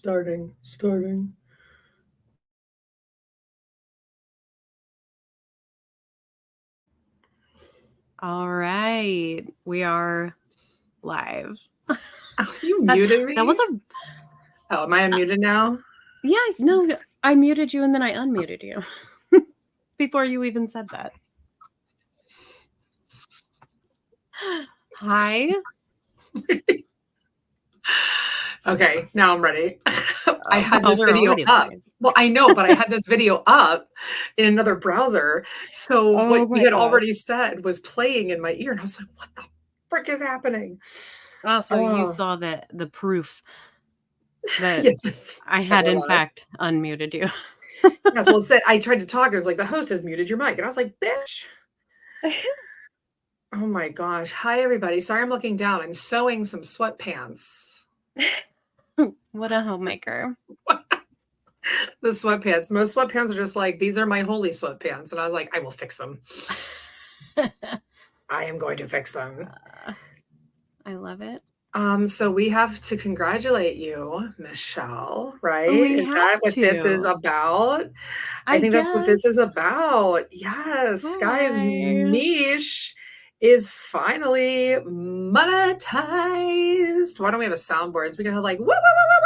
Starting. All right, we are live. Oh, you muted me? That was a... Oh, am I unmuted now? Yeah, no, I muted you and then I unmuted you before you even said that. Hi. Okay, now I'm ready. I had this we're video already up. live. Well, I know, but I had this video up in another browser. So Oh what my we had gosh. already said was playing in my ear. And I was like, what the frick is happening? Also, you saw the proof that Yeah. I had, we're in live. fact, unmuted you. Yes, well, it said, I tried to talk. It was like, the host has muted your mic. And I was like, bitch. Oh my gosh. Hi, everybody. Sorry I'm looking down. I'm sewing some sweatpants. What a homemaker. The sweatpants. Most sweatpants are just like, these are my holy sweatpants. And I was like, I will fix them. I am going to fix them. I love it. So we have to congratulate you, Michelle, right? We Is have that what this to. is about? I think that's what this is guess. about. Yes, guys, Hi. Mish is finally monetized. Why don't we have a soundboard? We can have like woo, woo, woo, woo,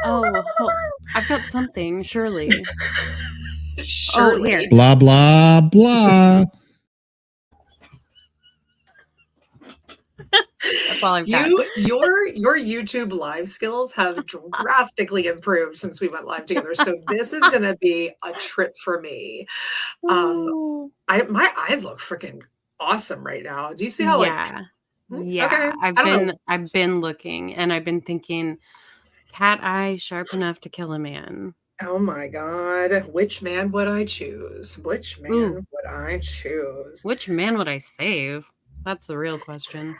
woo, woo, Oh, I've got something, surely. Surely. Oh, here. Blah, blah, blah. That's all I've got. Your YouTube live skills have drastically improved since we went live together. So this is gonna be a trip for me. My eyes look freaking awesome right now. Do you see how Yeah. Okay. I've been looking and I've been thinking, cat eye sharp enough to kill a man. Oh my God. Which man would I choose? Which man would I choose? Which man would I save? That's the real question.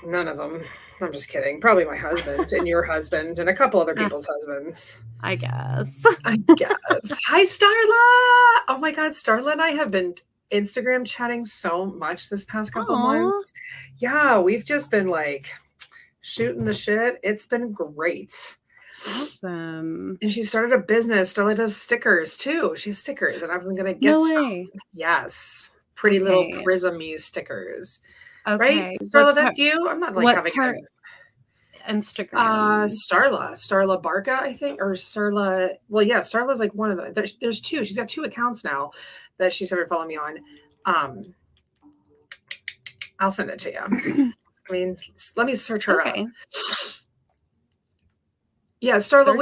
None of them. I'm just kidding. Probably my husband and your husband and a couple other people's husbands. I guess. Hi, Starla. Oh my God. Starla and I have been Instagram chatting so much this past couple months. Yeah, we've just been like shooting the shit. It's been great. Awesome. And she started a business. Starla does stickers too. She has stickers, and I'm going to get some. Yes. Pretty little prismy stickers. Okay. Right? Starla, that's you? I'm not like having her Instagram? Starla Barca, I think, or Starla. Well, yeah, Starla's like one of them. There's two. She's got two accounts now that she started following me on. I'll send it to you. I mean, let me search her up. Yeah, Starla,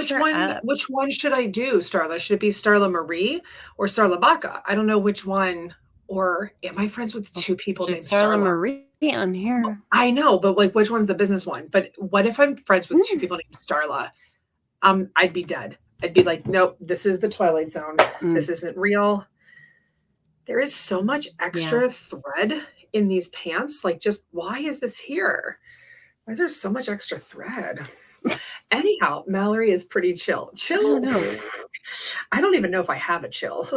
which one should I do, Starla? Should it be Starla Marie or Starla Baca? I don't know which one. Or am I friends with two people named Starla Marie on here? Well, I know, but like which one's the business one? But what if I'm friends with two people named Starla? I'd be dead. I'd be like, nope, this is the Twilight Zone. This isn't real. There is so much extra thread in these pants. Like, just why is this here? Why is there so much extra thread? Anyhow, Mallory is pretty chill. Chill? I don't even know if I have a chill.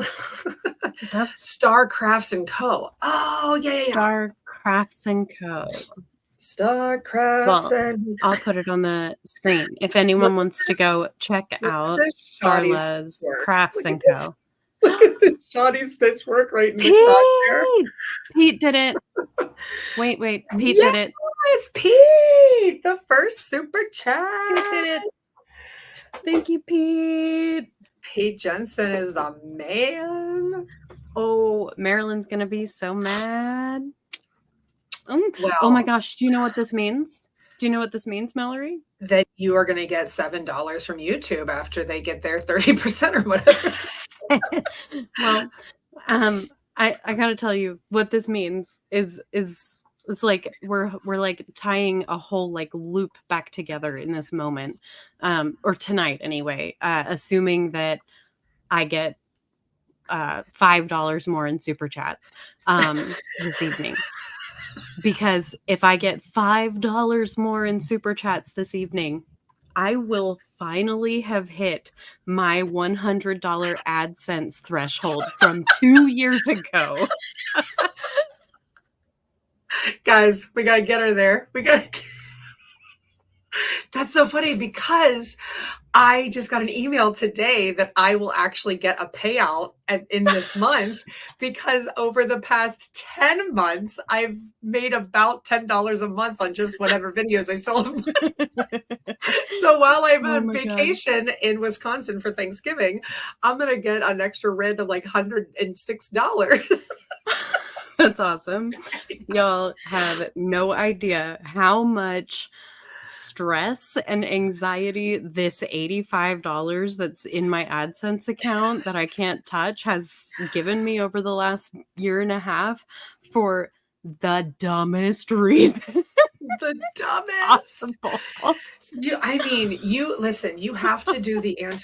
That's Star Crafts & Co. Oh, yeah. Star Crafts & Co. Star Crafts and I'll put it on the screen. If anyone wants to go check out Starla's Crafts & Co. Look at this shoddy stitch work right in the crosshair. Pete did it. Wait. Pete did it. Yes, Pete! The first super chat. Pete did it. Thank you, Pete. Pete Jensen is the man. Oh, Marilyn's going to be so mad. Oh my gosh. Do you know what this means? Do you know what this means, Mallory? That you are going to get $7 from YouTube after they get their 30% or whatever. Well, I got to tell you what this means is it's like we're like tying a whole like loop back together in this moment, or tonight anyway, assuming that I get $5 more in super chats this evening. Because if I get $5 more in super chats this evening, I will finally have hit my $100 AdSense threshold from 2 years ago. Guys, we got to get her there. That's so funny because I just got an email today that I will actually get a payout in this month because over the past 10 months, I've made about $10 a month on just whatever videos I still have. So while I'm Oh on my God. vacation in Wisconsin for Thanksgiving, I'm going to get an extra random like $106. That's awesome. Y'all have no idea how much stress and anxiety this $85 that's in my AdSense account that I can't touch has given me over the last year and a half for the dumbest reason The dumbest. possible. You listen, you have to do the Hun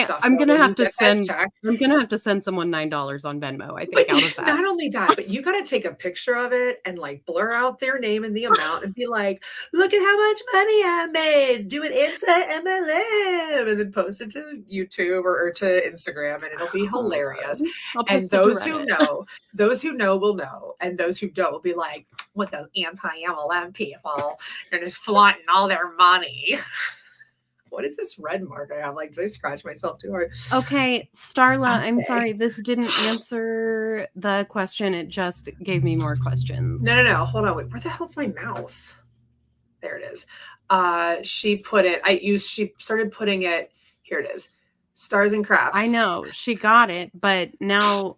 stuff. I'm though, gonna when have you to get that send check. I'm gonna have to send someone $9 on Venmo, I think, But out of that. not only that, but you got to take a picture of it and like blur out their name and the amount and be like, look at how much money I made. Do it into MLM and then post it to YouTube or to Instagram and it'll be Oh my hilarious. God. I'll And post it to those who know will know. And those who don't will be like, what those anti-MLM people? They're just flaunting all their money. What is this red mark I have? Like, did I scratch myself too hard? Okay, Starla, I'm Okay. sorry. This didn't answer the question. It just gave me more questions. No. Hold on. Wait, where the hell's my mouse? There it is. She put it, she started putting it, here it is. Stars and Crafts. I know. She got it, but now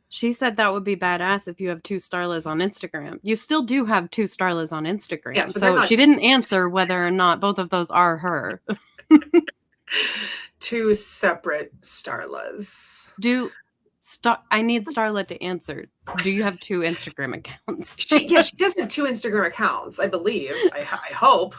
she said that would be badass if you have 2 Starlas on Instagram. You still do have 2 Starlas on Instagram. Yes, but they're so not- she didn't answer whether or not both of those are her. 2 separate Starlas. I need Starla to answer. Do you have 2 Instagram accounts? She does have 2 Instagram accounts, I believe. I hope.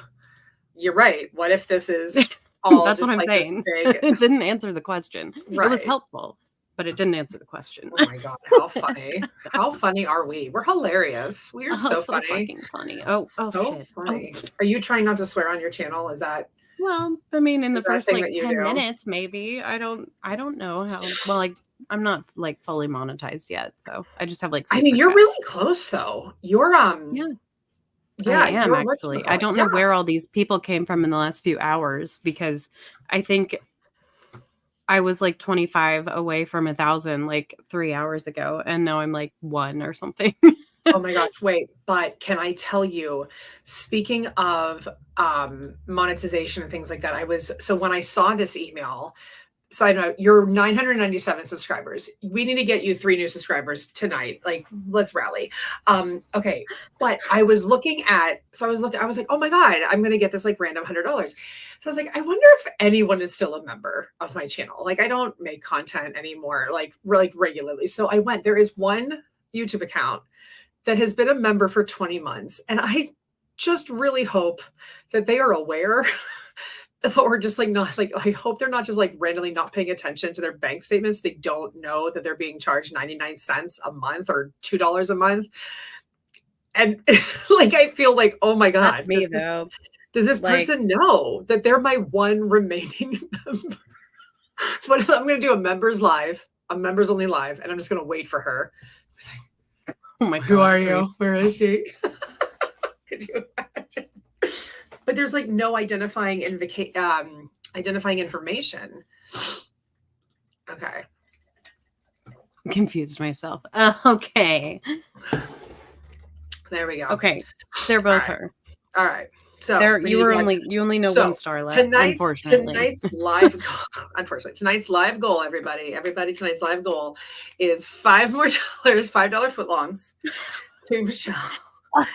You're right. What if this is all That's just what I'm like saying. this big... It didn't answer the question. Right. It was helpful, but it didn't answer the question. Oh my God, how funny. How funny are we? We're hilarious. We are so funny. Fucking funny. Oh, so shit. funny. Are you trying not to swear on your channel? Is that... Well, I mean, in the Is that a first thing like that you 10 do? minutes, maybe. I don't know how. Well, like I'm not like fully monetized yet, so I just have like. I mean, you're super chats. really close though. You're Yeah, I am you're actually. I don't know where all these people came from in the last few hours because I think I was like 25 away from 1,000 like 3 hours ago, and now I'm like 1 or something. Oh my gosh, wait, but can I tell you, speaking of monetization and things like that, so when I saw this email, side note, you're 997 subscribers. We need to get you 3 new subscribers tonight. Like, let's rally. Okay. But I was like, oh my God, I'm going to get this like random $100. So I was like, I wonder if anyone is still a member of my channel. Like, I don't make content anymore, like regularly. So there is one YouTube account that has been a member for 20 months. And I just really hope that they are aware or just like not like, I hope they're not just like randomly not paying attention to their bank statements. They don't know that they're being charged 99 cents a month or $2 a month. And like, I feel like, oh my God, That's me though. Does this person know that they're my one remaining member? But I'm going to do a members only live, and I'm just going to wait for her. Oh my God. Who are you? Where is she? Could you imagine? But there's like no identifying information. Okay. Confused myself. Okay. There we go. Okay. They're both All right. her. All right. So you only know one Starlet. Tonight's live goal, unfortunately, tonight's live goal, everybody, tonight's live goal is $5 more, $5 footlongs to Michelle.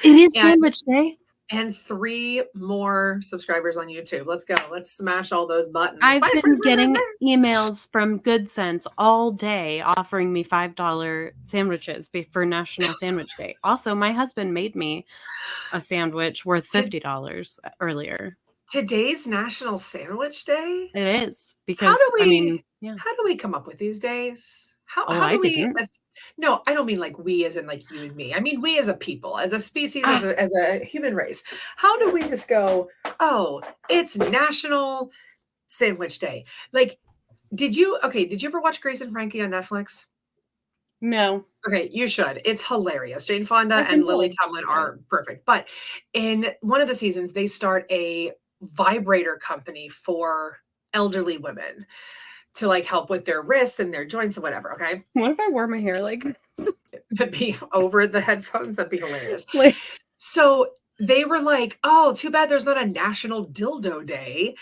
It is sandwich day. And 3 more subscribers on YouTube. Let's go. Let's smash all those buttons. I've been getting emails from Good Sense all day offering me $5 sandwiches for National Sandwich Day. Also, my husband made me a sandwich worth $50 earlier. Today's National Sandwich Day? It is because how do we come up with these days? How do we? No, I don't mean like we as in like you and me. I mean we as a people, as a species, as a human race. How do we just go, oh, it's National Sandwich Day? Like, did you ever watch Grace and Frankie on Netflix? No. Okay, you should. It's hilarious. Jane Fonda I've been and Lily told. Tomlin are perfect. But in one of the seasons, they start a vibrator company for elderly women to like help with their wrists and their joints and whatever. Okay. What if I wore my hair like That'd be over the headphones. That'd be hilarious. like So they were like, oh, too bad there's not a National Dildo Day.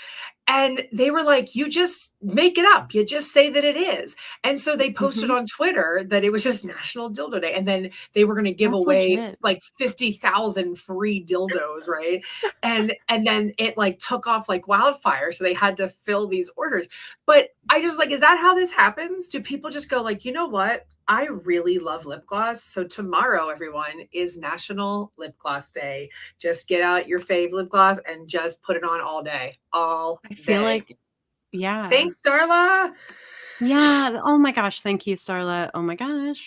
And they were like, you just make it up. You just say that it is. And so they posted on Twitter that it was just National Dildo Day. And then they were going to give That's away legit. like 50,000 free dildos, right? And then it like took off like wildfire. So they had to fill these orders. But I just like, is that how this happens? Do people just go like, you know what? I really love lip gloss. So tomorrow, everyone, is National Lip Gloss Day. Just get out your fave lip gloss and just put it on all day. All I feel day. like, yeah. Thanks, Darla. Yeah. Oh my gosh. Thank you, Starla. Oh my gosh.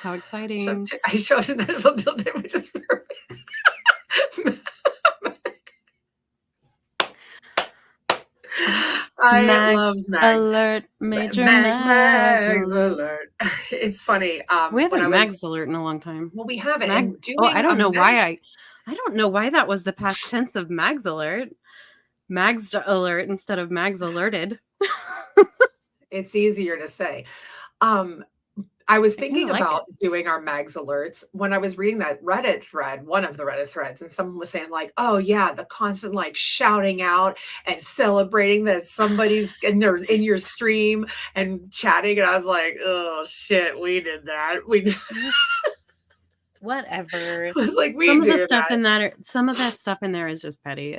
How exciting. I showed a National Dildo Day, which is perfect. I love Mags. Alert, Major Mags Alert. It's funny. We haven't Mags Alert in a long time. Well, we haven't. Mag- And doing I don't know Mag- why I don't know why that was the past tense of Mags Alert. Mags Alert instead of Mags Alerted. It's easier to say. I was thinking about doing our Mags alerts when I was reading that Reddit thread, one of the Reddit threads, and someone was saying like, oh yeah, the constant like shouting out and celebrating that somebody's in your stream and chatting. And I was like, oh shit, we did that. We Whatever. I was like, some of the stuff in that, some of that stuff in there is just petty.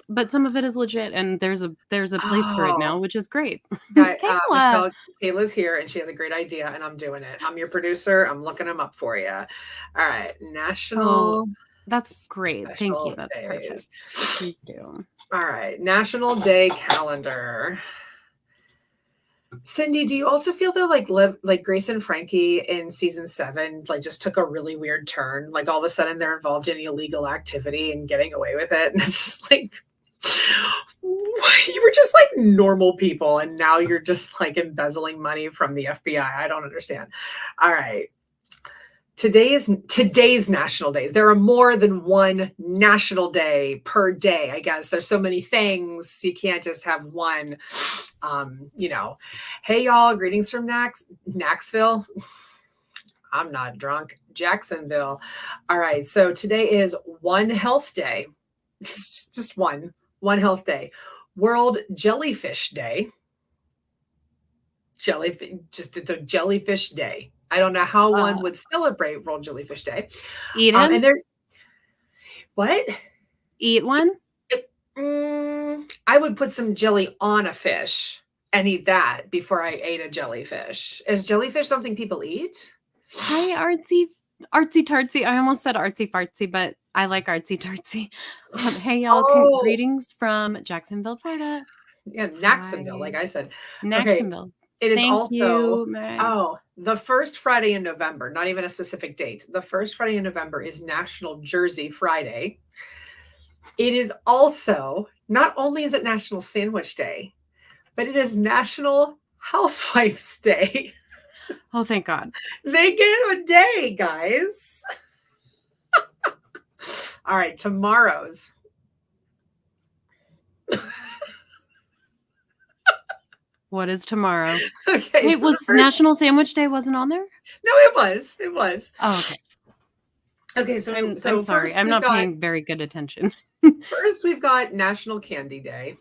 But some of it is legit, and there's a place for it now, which is great. Michelle, Kayla's here, and she has a great idea, and I'm doing it. I'm your producer. I'm looking them up for you. All right, National. That's great. Thank you. That's days. perfect. Please do. All right, National Day Calendar. Cindy, do you also feel though like Grace and Frankie in season 7 like just took a really weird turn? Like all of a sudden they're involved in illegal activity and getting away with it, and it's just like you were just like normal people, and now you're just like embezzling money from the FBI. I don't understand. All right. Today's national days. There are more than one national day per day. I guess there's so many things you can't just have one. Hey y'all, greetings from Knoxville. I'm not drunk. Jacksonville. All right, so today is One Health Day. It's just one health day. World Jellyfish Day. It's a jellyfish day. I don't know how one would celebrate World Jellyfish Day. Eat them? And what? Eat one? I would put some jelly on a fish and eat that before I ate a jellyfish. Is jellyfish something people eat? Hi, artsy tartsy. I almost said artsy fartsy, but I like artsy tartsy. Hey, y'all. Greetings from Jacksonville, Florida. Yeah, Knoxville, like I said. Knoxville. Okay. It is also you, the first Friday in November, not even a specific date. The first Friday in November is National Jersey Friday. It is also, not only is it National Sandwich Day, but it is National Housewives Day. Oh, thank God. They get a day, guys. All right, tomorrow's. What is tomorrow? Okay. Wait, was National Sandwich Day wasn't on there? No, it was. It was. Oh, okay. Okay, so I'm sorry. I'm not paying very good attention. First, we've got National Candy Day.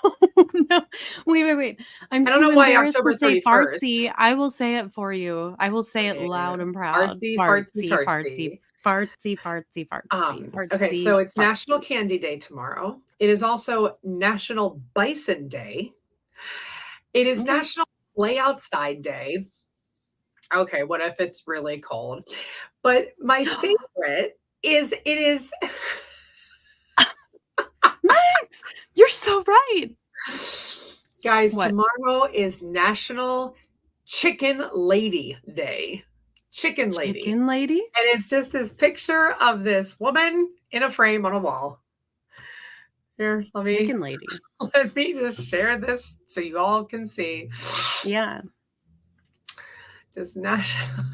Oh, no. Wait. I don't know why October 31st. Say fartsy. I will say it for you. I will say it loud and proud. Fartsy. Okay, so it's National Candy Day tomorrow. It is also National Bison Day. It is National Play Outside Day. Okay, what if it's really cold? But my favorite is Max, you're so right. Guys, tomorrow is National Chicken Lady Day. Chicken Lady. And it's just this picture of this woman in a frame on a wall. Here, let me just share this so you all can see. Yeah. Just national.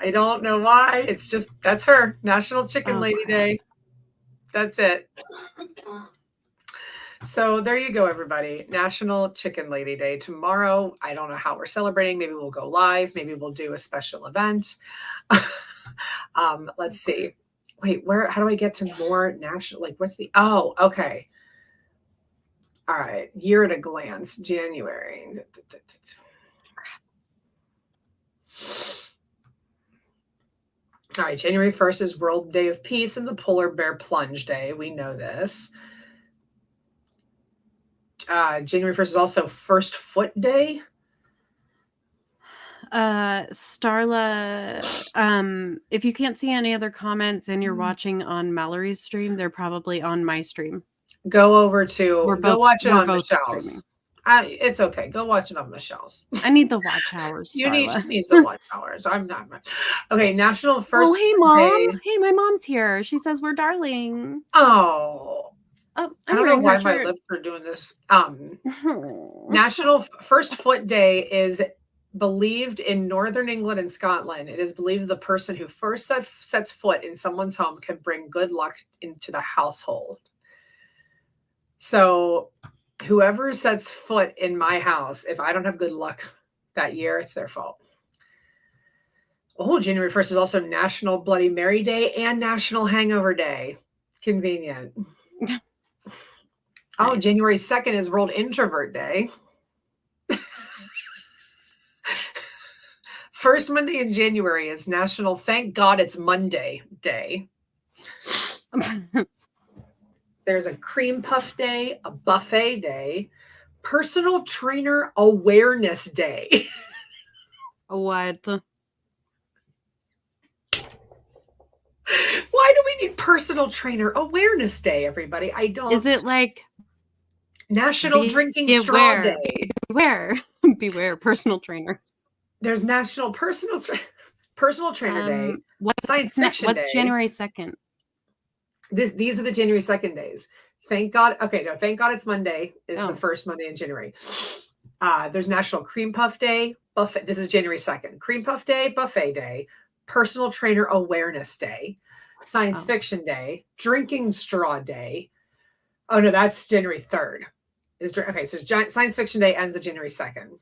I don't know why. It's just, that's her. National Chicken Lady Day. That's it. So there you go, everybody. National Chicken Lady Day. Tomorrow, I don't know how we're celebrating. Maybe we'll go live. Maybe we'll do a special event. Let's see. Wait, how do I get to more national? Like, what's the, oh, okay. All right. Year at a glance, January. All right. January 1st is World Day of Peace and the Polar Bear Plunge Day. We know this. January 1st is also First Foot Day. Starla, if you can't see any other comments and you're watching on Mallory's stream, they're probably on my stream. Go over to, go watch it on Michelle's. Streaming. It's okay. Go watch it on Michelle's. I need the watch hours. You need the watch hours. I'm not. Okay, National First. Oh, hey, Mom. Day. Hey, my mom's here. She says we're darling. Oh. I don't know why my lips are doing this. National First Foot Day is believed in Northern England and Scotland. It is believed the person who first sets foot in someone's home can bring good luck into the household. So whoever sets foot in my house, if I don't have good luck that year, it's their fault. Oh, January 1st is also National Bloody Mary Day and National Hangover Day. Convenient. Oh, nice. January 2nd is World Introvert Day. First Monday in January is National Thank God It's Monday Day. There's a cream puff day, a buffet day, personal trainer awareness day. What? Why do we need personal trainer awareness day, everybody? I don't. Is it like National Drinking Straw Day? Beware personal trainers. There's National Personal Trainer Day. What's Science Fiction Day? What's January 2nd? These are the January 2nd days. Thank God. Okay, no, thank God it's Monday is the first Monday in January. There's National Cream Puff Day. Buffet. This is January 2nd. Cream Puff Day, Buffet Day, Personal Trainer Awareness Day, Science Fiction Day, Drinking Straw Day. Oh, no, that's January 3rd. Okay, so Science Fiction Day ends the January 2nd.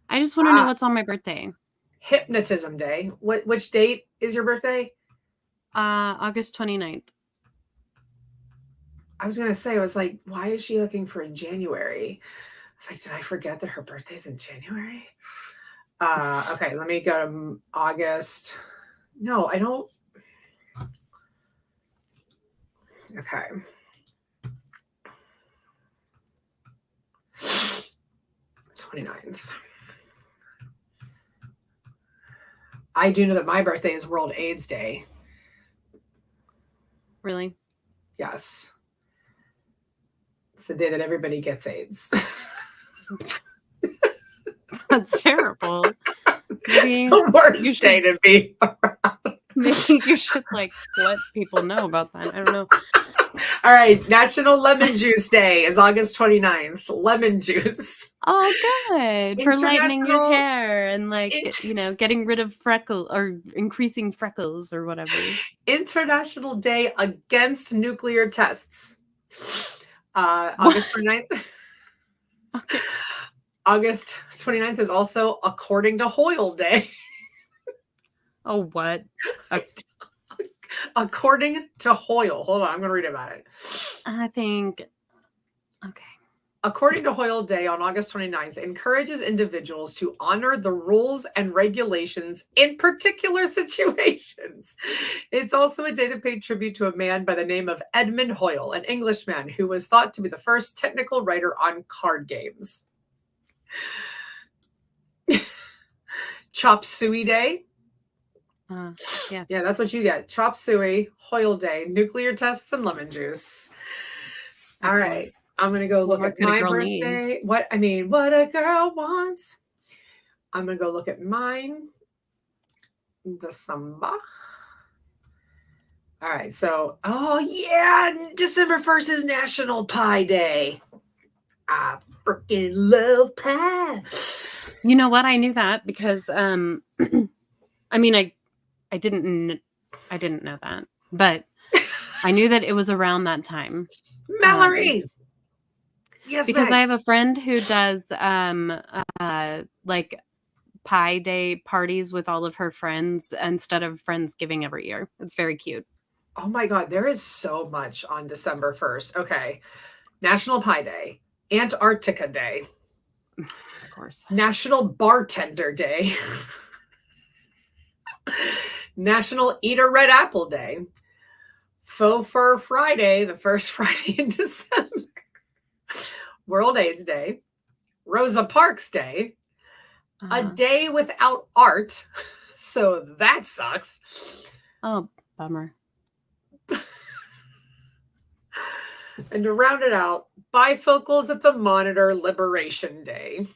I just want to know what's on my birthday. Hypnotism Day. Which date is your birthday? August 29th. I was going to say, I was like, why is she looking for in January? I was like, did I forget that her birthday's in January? Okay, let me go to August. No, I don't. Okay. '29th. I do know that my birthday is World AIDS Day. Really? Yes. It's the day that everybody gets AIDS. That's terrible. Maybe it's the worst day to be around. Maybe you should let people know about that. I don't know. All right. National Lemon Juice Day is August 29th. Lemon juice. Oh, good. For lightening your hair and getting rid of freckles or increasing freckles or whatever. International Day Against Nuclear Tests. August 29th. Okay. August 29th is also According to Hoyle Day. Oh, what? According to Hoyle. Hold on, I'm going to read about it. I think, okay. According to Hoyle Day on August 29th, encourages individuals to honor the rules and regulations in particular situations. It's also a day to pay tribute to a man by the name of Edmund Hoyle, an Englishman who was thought to be the first technical writer on card games. Chop Suey Day. Yes. Yeah, that's what you get. Chop Suey, Hoyle Day, nuclear tests, and lemon juice. All right. I'm going to go look at my birthday. What a girl wants. I'm going to go look at mine. December. All right. So, December 1st is National Pie Day. I freaking love pie. You know what? I knew that because I mean I didn't know that, but I knew that it was around that time. Mallory. Yes, Because Meg. I have a friend who does like Pie Day parties with all of her friends instead of Friendsgiving every year. It's very cute. Oh my God, there is so much on December 1st. Okay. National Pie Day, Antarctica Day, Of course. National Bartender Day, National Eat a Red Apple Day, Faux Fur Friday, the first Friday in December, World AIDS Day, Rosa Parks Day, a day without art. So that sucks. Oh, bummer. And to round it out, bifocals at the monitor, Liberation Day.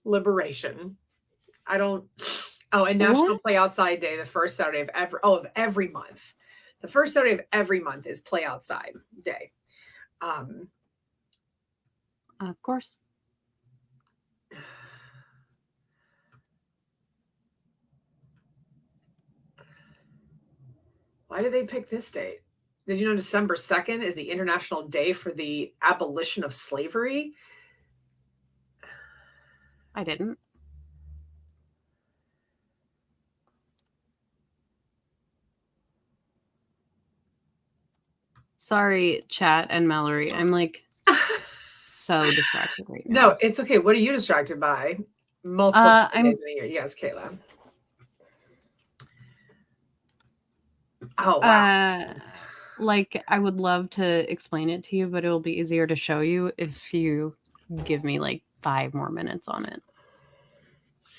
Liberation. I don't. Oh, and National What? Play Outside Day, the first Saturday of every month. The first Saturday of every month is Play Outside Day. Of course. Why did they pick this date? Did you know December 2nd is the International Day for the Abolition of Slavery? I didn't. Sorry, chat and Mallory. I'm like so distracted right now. No, it's okay. What are you distracted by? Multiple days in a year. Yes, Kayla. Oh, wow. Like I would love to explain it to you, but it will be easier to show you if you give me like 5 more minutes on it.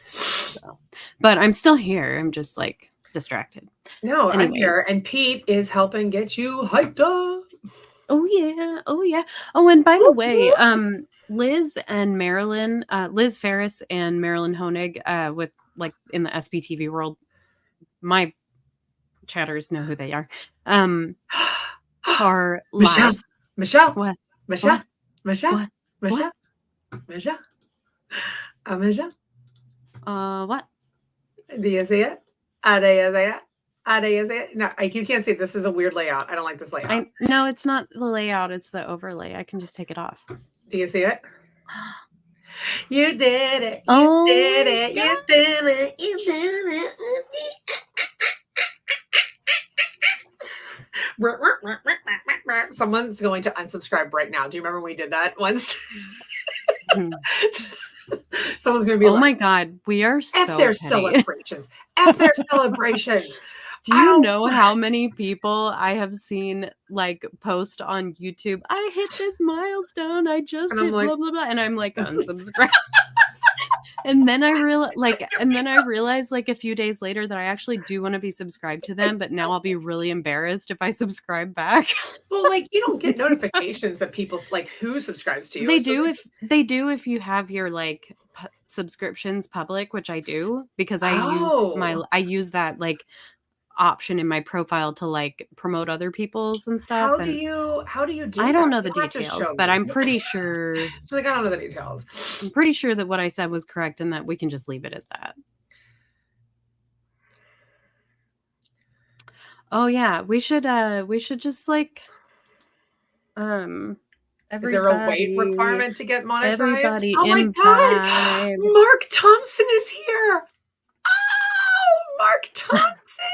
So, but I'm still here. I'm just like distracted. No, anyways. I'm here, and Pete is helping get you hyped up. Oh yeah. Oh, and by the way, Liz and Marilyn, Liz Ferris and Marilyn Honig, with like in the SBTV world, my chatters know who they are. Are Michelle, live. Michelle, What? Michelle, What? Michelle, What? Michelle, Michelle, Michelle. What? Do you see it? Do you see it? No, you can't see it. This is a weird layout. I don't like this layout. No, it's not the layout. It's the overlay. I can just take it off. Do you see it? You did it. You did it. You did it. You did it. Someone's going to unsubscribe right now. Do you remember when we did that once? Someone's going to be oh like, my God, we are so F their petty. celebrations. F their celebrations. Do you know how many people I have seen like post on YouTube? I hit this milestone. I just hit blah blah blah, and I'm like unsubscribe. And then I realized like a few days later that I actually do want to be subscribed to them, but now I'll be really embarrassed if I subscribe back. Well, like you don't get notifications that people like who subscribes to you. They do if you have your like subscriptions public, which I do because I use that like option in my profile to like promote other people's and stuff. How do you do I don't that? know the details, but I'm pretty sure like I don't know the details. I'm pretty sure that what I said was correct and that we can just leave it at that. Oh yeah, we should just like is there a weight requirement to get monetized? Everybody oh my God, Mark Thompson is here. Oh, Mark Thompson.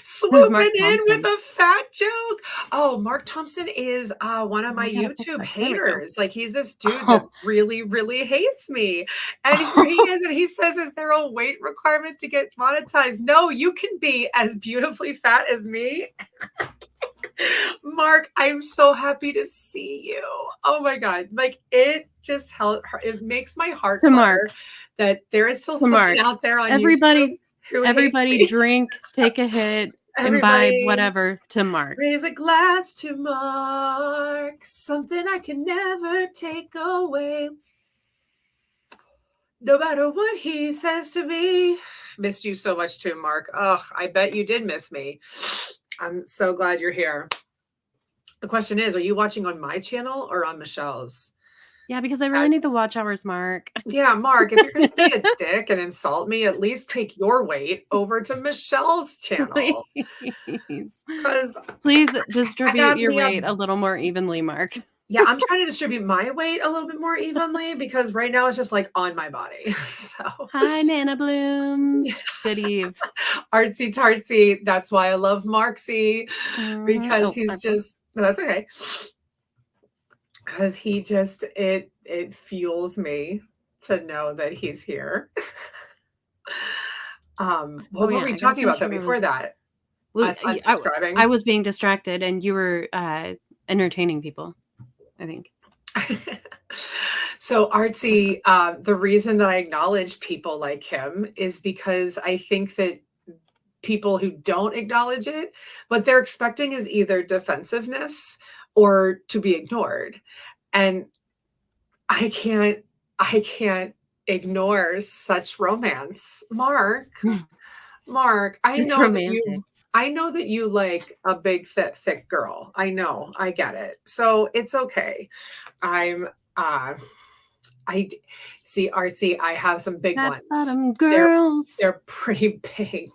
Swooping in with a fat joke. Oh, Mark Thompson is one of my YouTube haters. Like he's this dude that really, really hates me. And here he is, and he says, "Is there a weight requirement to get monetized?" No, you can be as beautifully fat as me. Mark, I'm so happy to see you. Oh my God. Like it just it makes my heart flutter that there is still someone out there on YouTube. Everybody drink, take a hit, imbibe, whatever, to Mark. Raise a glass to Mark, something I can never take away. No matter what he says to me. Missed you so much too, Mark. Oh, I bet you did miss me. I'm so glad you're here. The question is, are you watching on my channel or on Michelle's? Yeah, because I really need the watch hours, Mark. Yeah, Mark, if you're going to be a dick and insult me, at least take your weight over to Michelle's channel. Please. Because Please distribute your the, weight a little more evenly, Mark. yeah, I'm trying to distribute my weight a little bit more evenly because right now it's just like on my body. So Hi, Nana Blooms. Good eve. Artsy tartsy. That's why I love Marksy, because Oh, he's just, that's okay. Because he just, it fuels me to know that he's here. What were we talking about that before that? Well, Us unsubscribing. I was being distracted and you were entertaining people, I think. So Artsy, the reason that I acknowledge people like him is because I think that people who don't acknowledge it, what they're expecting is either defensiveness or to be ignored. And I can't ignore such romance. Mark, I It's know romantic. I know that you like a big, fit, thick girl. I know, I get it. So it's okay. I see, Artsy, I have some big Fat ones. bottom girls. They're pretty big.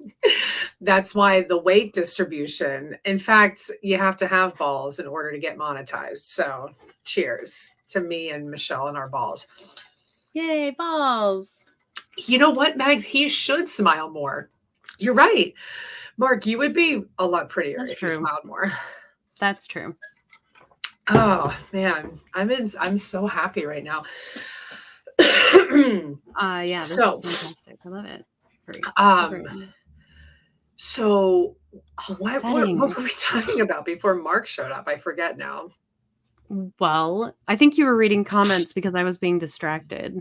That's why the weight distribution. In fact, you have to have balls in order to get monetized. So cheers to me and Michelle and our balls. Yay, balls. You know what, Mags? He should smile more. You're right. Mark, you would be a lot prettier if you smiled more. That's true. Oh man, I'm so happy right now. Yeah, this is fantastic. I love it. So what were we talking about before Mark showed up? I forget now. Well, I think you were reading comments because I was being distracted.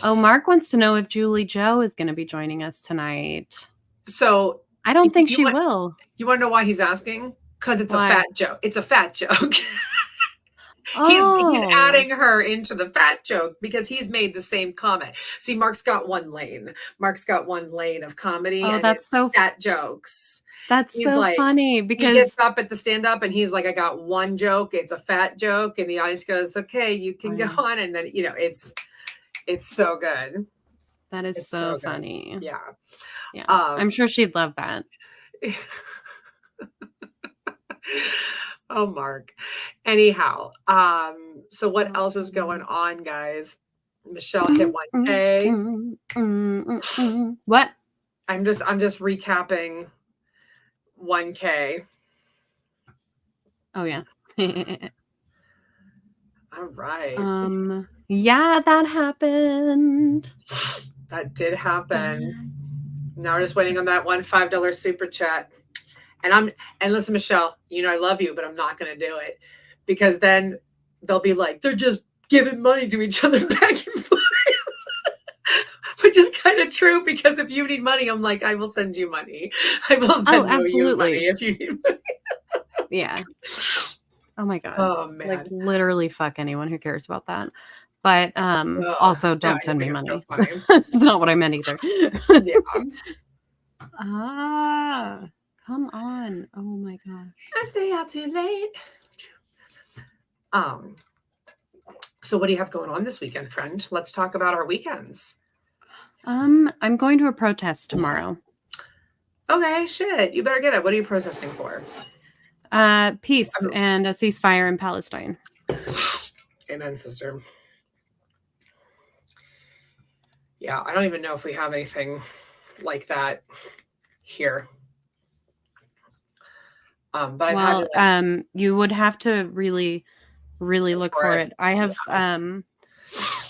Oh, Mark wants to know if Julie Joe is going to be joining us tonight. So I don't think she will. You want to know why he's asking? Because it's a fat joke. It's a fat joke. Oh. He's adding her into the fat joke because he's made the same comment. See, Mark's got one lane. Mark's got one lane of comedy. Oh, and that's so fat jokes. That's so funny because he gets up at the stand up and he's like, I got one joke. It's a fat joke. And the audience goes, okay, you can go on. And then, it's so good. That is so funny. Yeah. Yeah. I'm sure she'd love that. Oh, Mark. Anyhow, so what else is going on, guys? Michelle hit 1K. What? I'm just recapping 1K. Oh yeah. All right. Yeah, that happened. That did happen. Now we're just waiting on that $5 super chat. And listen, Michelle, I love you, but I'm not going to do it because then they'll be like, they're just giving money to each other back and forth, which is kind of true because if you need money, I'm like, I will send you money. I will Venmo you money if you need money. Yeah. Oh my God. Oh man. Like literally fuck anyone who cares about that. But also don't send me money. That's not what I meant either. Yeah. Come on. Oh my gosh. I stay out too late. So what do you have going on this weekend, friend? Let's talk about our weekends. I'm going to a protest tomorrow. Okay, shit. You better get it. What are you protesting for? Peace and a ceasefire in Palestine. Amen, sister. Yeah, I don't even know if we have anything like that here. But I've had you would have to really look for it. I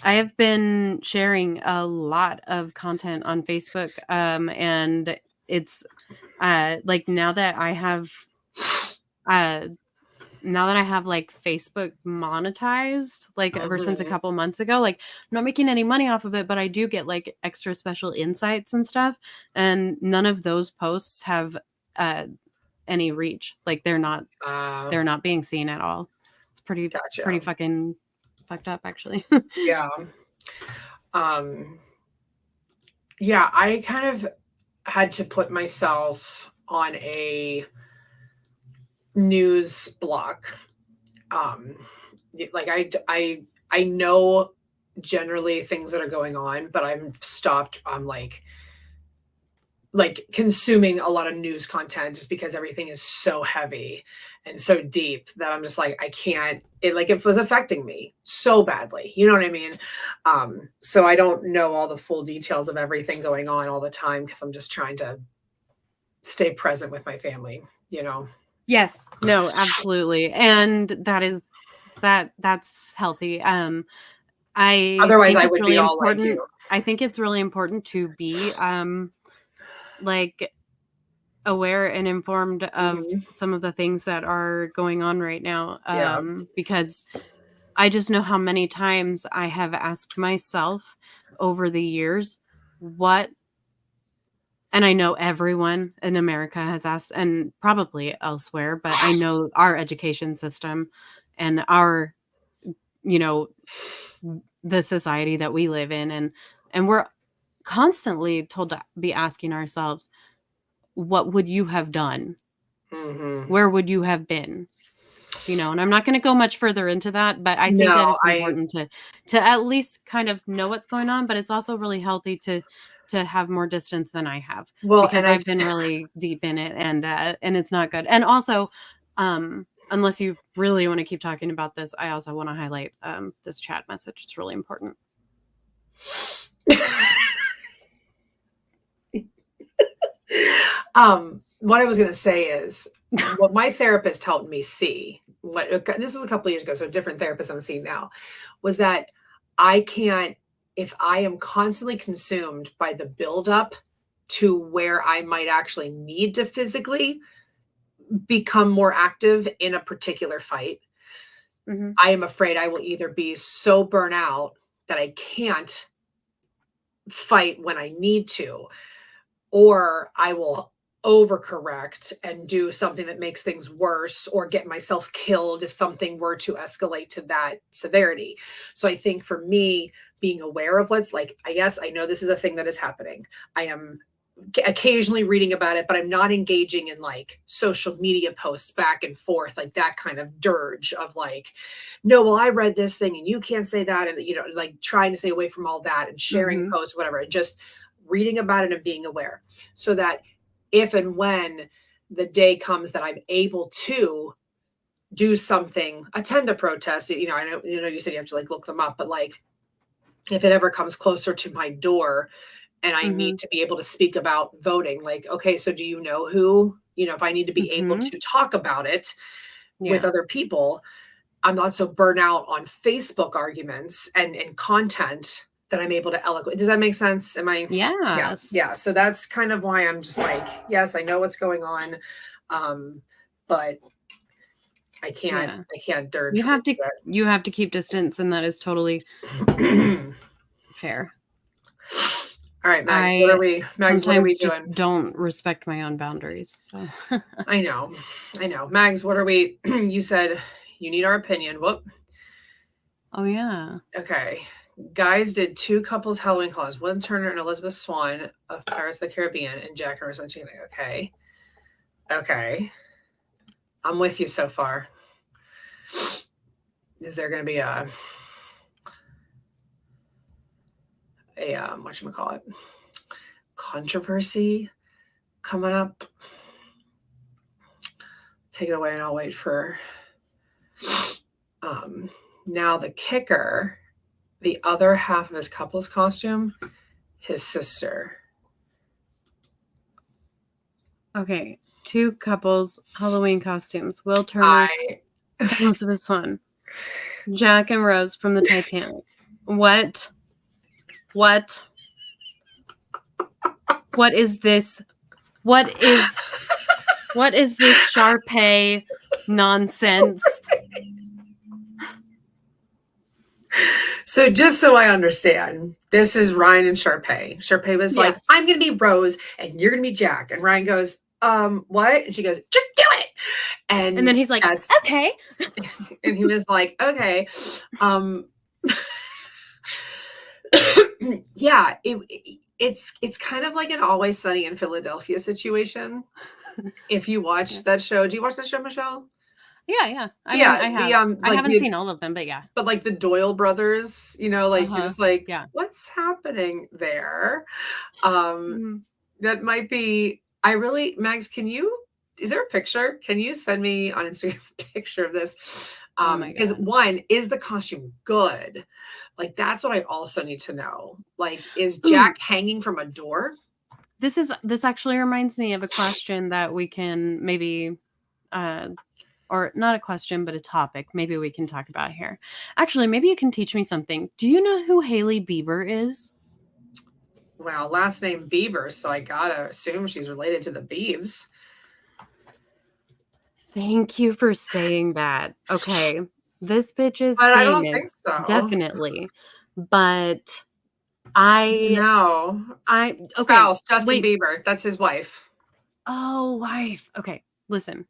have been sharing a lot of content on Facebook, and it's like now that I have like Facebook monetized, like ever since a couple months ago, like I'm not making any money off of it, but I do get like extra special insights and stuff, and none of those posts have any reach. Like they're not being seen at all. It's pretty fucking fucked up, actually. Yeah. Yeah, I kind of had to put myself on a news block. Like I know generally things that are going on, but I'm stopped. I'm like consuming a lot of news content just because everything is so heavy and so deep that I'm just like, I can't, it was affecting me so badly. You know what I mean? So I don't know all the full details of everything going on all the time because I'm just trying to stay present with my family, you know? Yes. No, absolutely. And that's healthy. I Otherwise think I it's would be really all like important. you. I think it's really important to be like aware and informed of Mhm. some of the things that are going on right now. Yeah. Because I just know how many times I have asked myself over the years, what, and I know everyone in America has asked, and probably elsewhere, but I know our education system and our, you know, the society that we live in, and we're constantly told to be asking ourselves, what would you have done? Mhm. Where would you have been? And I'm not going to go much further into that, but I think that No, it's important to at least kind of know what's going on, but it's also really healthy to have more distance than I have, well, because and I I've been really deep in it, and it's not good. And also, unless you really want to keep talking about this, I also want to highlight this chat message. It's really important. what I was going to say is what my therapist helped me see. This was a couple of years ago, so different therapist I'm seeing now, was that I can't, if I am constantly consumed by the buildup to where I might actually need to physically become more active in a particular fight, Mm-hmm. I am afraid I will either be so burnt out that I can't fight when I need to, or I will overcorrect and do something that makes things worse or get myself killed if something were to escalate to that severity. So I think for me, being aware of what's like, I guess I know this is a thing that is happening. I am occasionally reading about it, but I'm not engaging in like social media posts back and forth, like that kind of dirge of like, no, well, I read this thing and you can't say that. And, like trying to stay away from all that and sharing Mm-hmm. posts, whatever, and just reading about it and being aware so that if and when the day comes that I'm able to do something, attend a protest, I know, you said you have to like look them up, but like if it ever comes closer to my door and I Mm-hmm. need to be able to speak about voting, like, okay, so do you know who, if I need to be able Mm-hmm. to talk about it with Yeah. other people, I'm not so burnt out on Facebook arguments and content that I'm able to eloquent. Does that make sense? Am I? Yeah. Yes. Yeah. So that's kind of why I'm just like, yes, I know what's going on. But I Yeah. can't dirge. You have to keep distance, and that is totally fair. All right, Mags, I Mags, what are we sometimes just doing? don't respect my own boundaries. So I know. Mags, what are we? You said you need our opinion. Whoop. oh yeah. Okay. Guys did 2 couples Halloween calls, Will Turner and Elizabeth Swann of Pirates of the Caribbean, and Jack and Rose went together. Okay. Okay. I'm with you so far. Is there going to be a whatchamacallit, controversy coming up? Take it away and I'll wait for now the kicker, the other half of his couple's costume, his sister. Okay. 2 couples Halloween costumes. Will Turner, Elizabeth Swann, Jack and Rose from the Titanic. What is this? What is this Sharpay nonsense? So just so I understand, this is Ryan and Sharpay. Sharpay was like, Yes. I'm going to be Rose and you're going to be Jack. And Ryan goes, what? And she goes, just do it. And then he's like, okay. And he was like, okay. Yeah, it's kind of like an Always Sunny in Philadelphia situation. If you watch that show, do you watch that show, Michelle? Yeah. I Yeah, mean, I have. the I like haven't the seen all of them, but yeah. but like the Doyle brothers, like you're Uh-huh. just like, Yeah. what's happening there? Um, Mhm. that might be. Mags, is there a picture? Can you send me on Instagram a picture of this? Oh my Because God. one, is the costume good? Like that's what I also need to know. Like, is Ooh. Jack hanging from a door? This actually reminds me of a question that we can maybe or not a question, but a topic maybe we can talk about here. Actually, maybe you can teach me something. Do you know who Hailey Bieber is? Well, last name Bieber, so I gotta assume she's related to the Biebs. Thank you for saying that. Okay. This bitch is But I don't famous. think so. Definitely. But okay. Spouse, Justin Wait. Bieber. That's his wife. Oh, wife. Okay. Listen.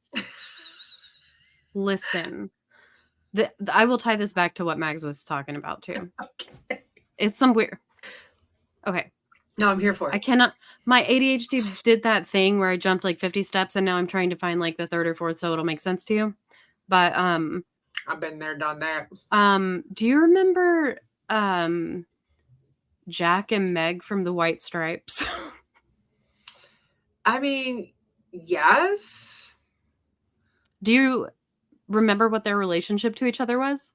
I will tie this back to what Mags was talking about too. Okay. It's some weird. Okay. No, I'm here for I it. cannot. My ADHD did that thing where I jumped like 50 steps, and now I'm trying to find like the third or fourth so it'll make sense to you. But I've been there, done that. do you remember Jack and Meg from the White Stripes? I mean, yes. Do you remember what their relationship to each other was?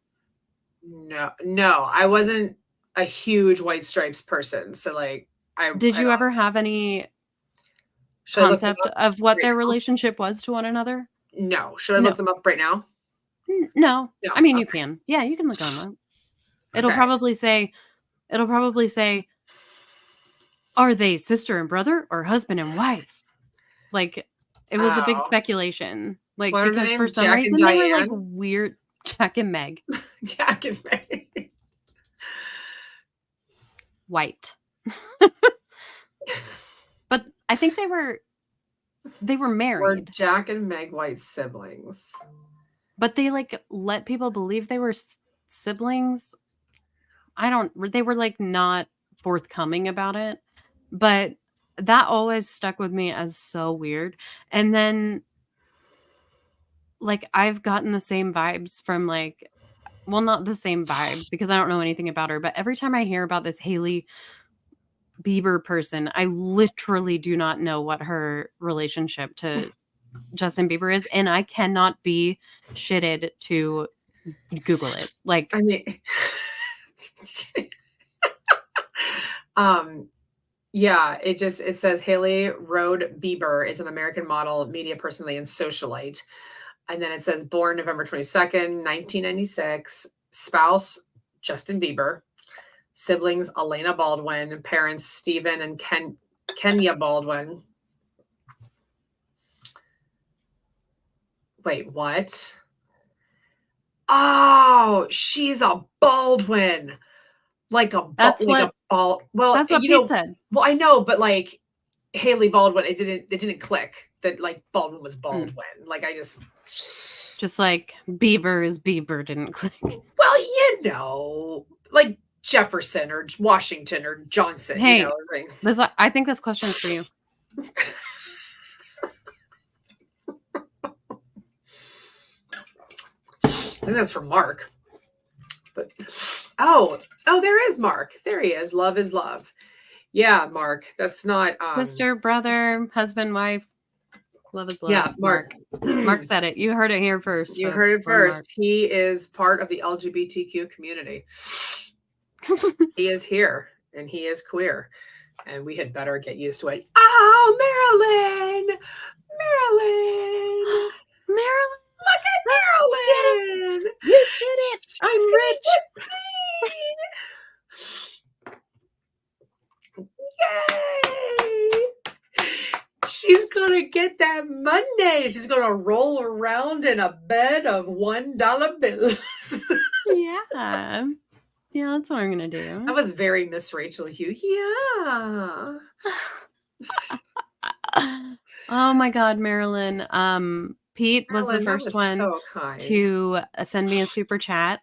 No, I wasn't a huge White Stripes person, so like, Did I you don't. ever have any Should I look them concept up of what right their now? relationship was to one another? No. Should I No. look them up right now? No. No. I mean, you Okay. can. Yeah, you can look them up. It'll Okay. probably say, are they sister and brother or husband and wife? Like, it was a big Oh. speculation. Like, What are their because for names? some Jack and reason they were like Diane? weird. Jack and Meg. Jack and Meg. White. But I think they were Were married. Jack and Meg White siblings? But they like let people believe they were siblings. They were like not forthcoming about it. But that always stuck with me as so weird. And then like I've gotten the same vibes from like, well, not the same vibes because I don't know anything about her, but every time I hear about this Hailey Bieber person, I literally do not know what her relationship to Justin Bieber is, and I cannot be shitted to Google it. Like, I mean, yeah, it says Haley Rode Bieber is an American model, media personality, and socialite. And then it says born November 22nd, 1996, spouse Justin Bieber, siblings Elena Baldwin, parents Stephen and Kenya Baldwin. Wait, what? Oh, she's a Baldwin. Like a that's like what a bald. Well, that's what Pete said. Well, I know, but like Haley Baldwin, it didn't click that like Baldwin was Baldwin. Like I just like Bieber is Bieber didn't click. Well, like Jefferson or Washington or Johnson. Hey, like, I think this question is for you. I think that's for Mark. But oh, there is Mark. There he is. Love is love. Yeah, Mark. That's not Sister, brother, husband, wife. Love is love. Yeah, Mark. Mark said it. You heard it here first. You folks, heard it first. Mark. He is part of the LGBTQ community. He is here and he is queer. And we had better get used to it. Oh, Marilyn! Look at Marilyn! You did it! I'm rich! Yay! She's gonna get that Monday. She's gonna roll around in a bed of $1 bills. Yeah. Yeah, that's what I'm gonna do. That was very Miss Rachel Hugh. Yeah. Oh my God, Marilyn. Pete was the first one so kind. to send me a super chat,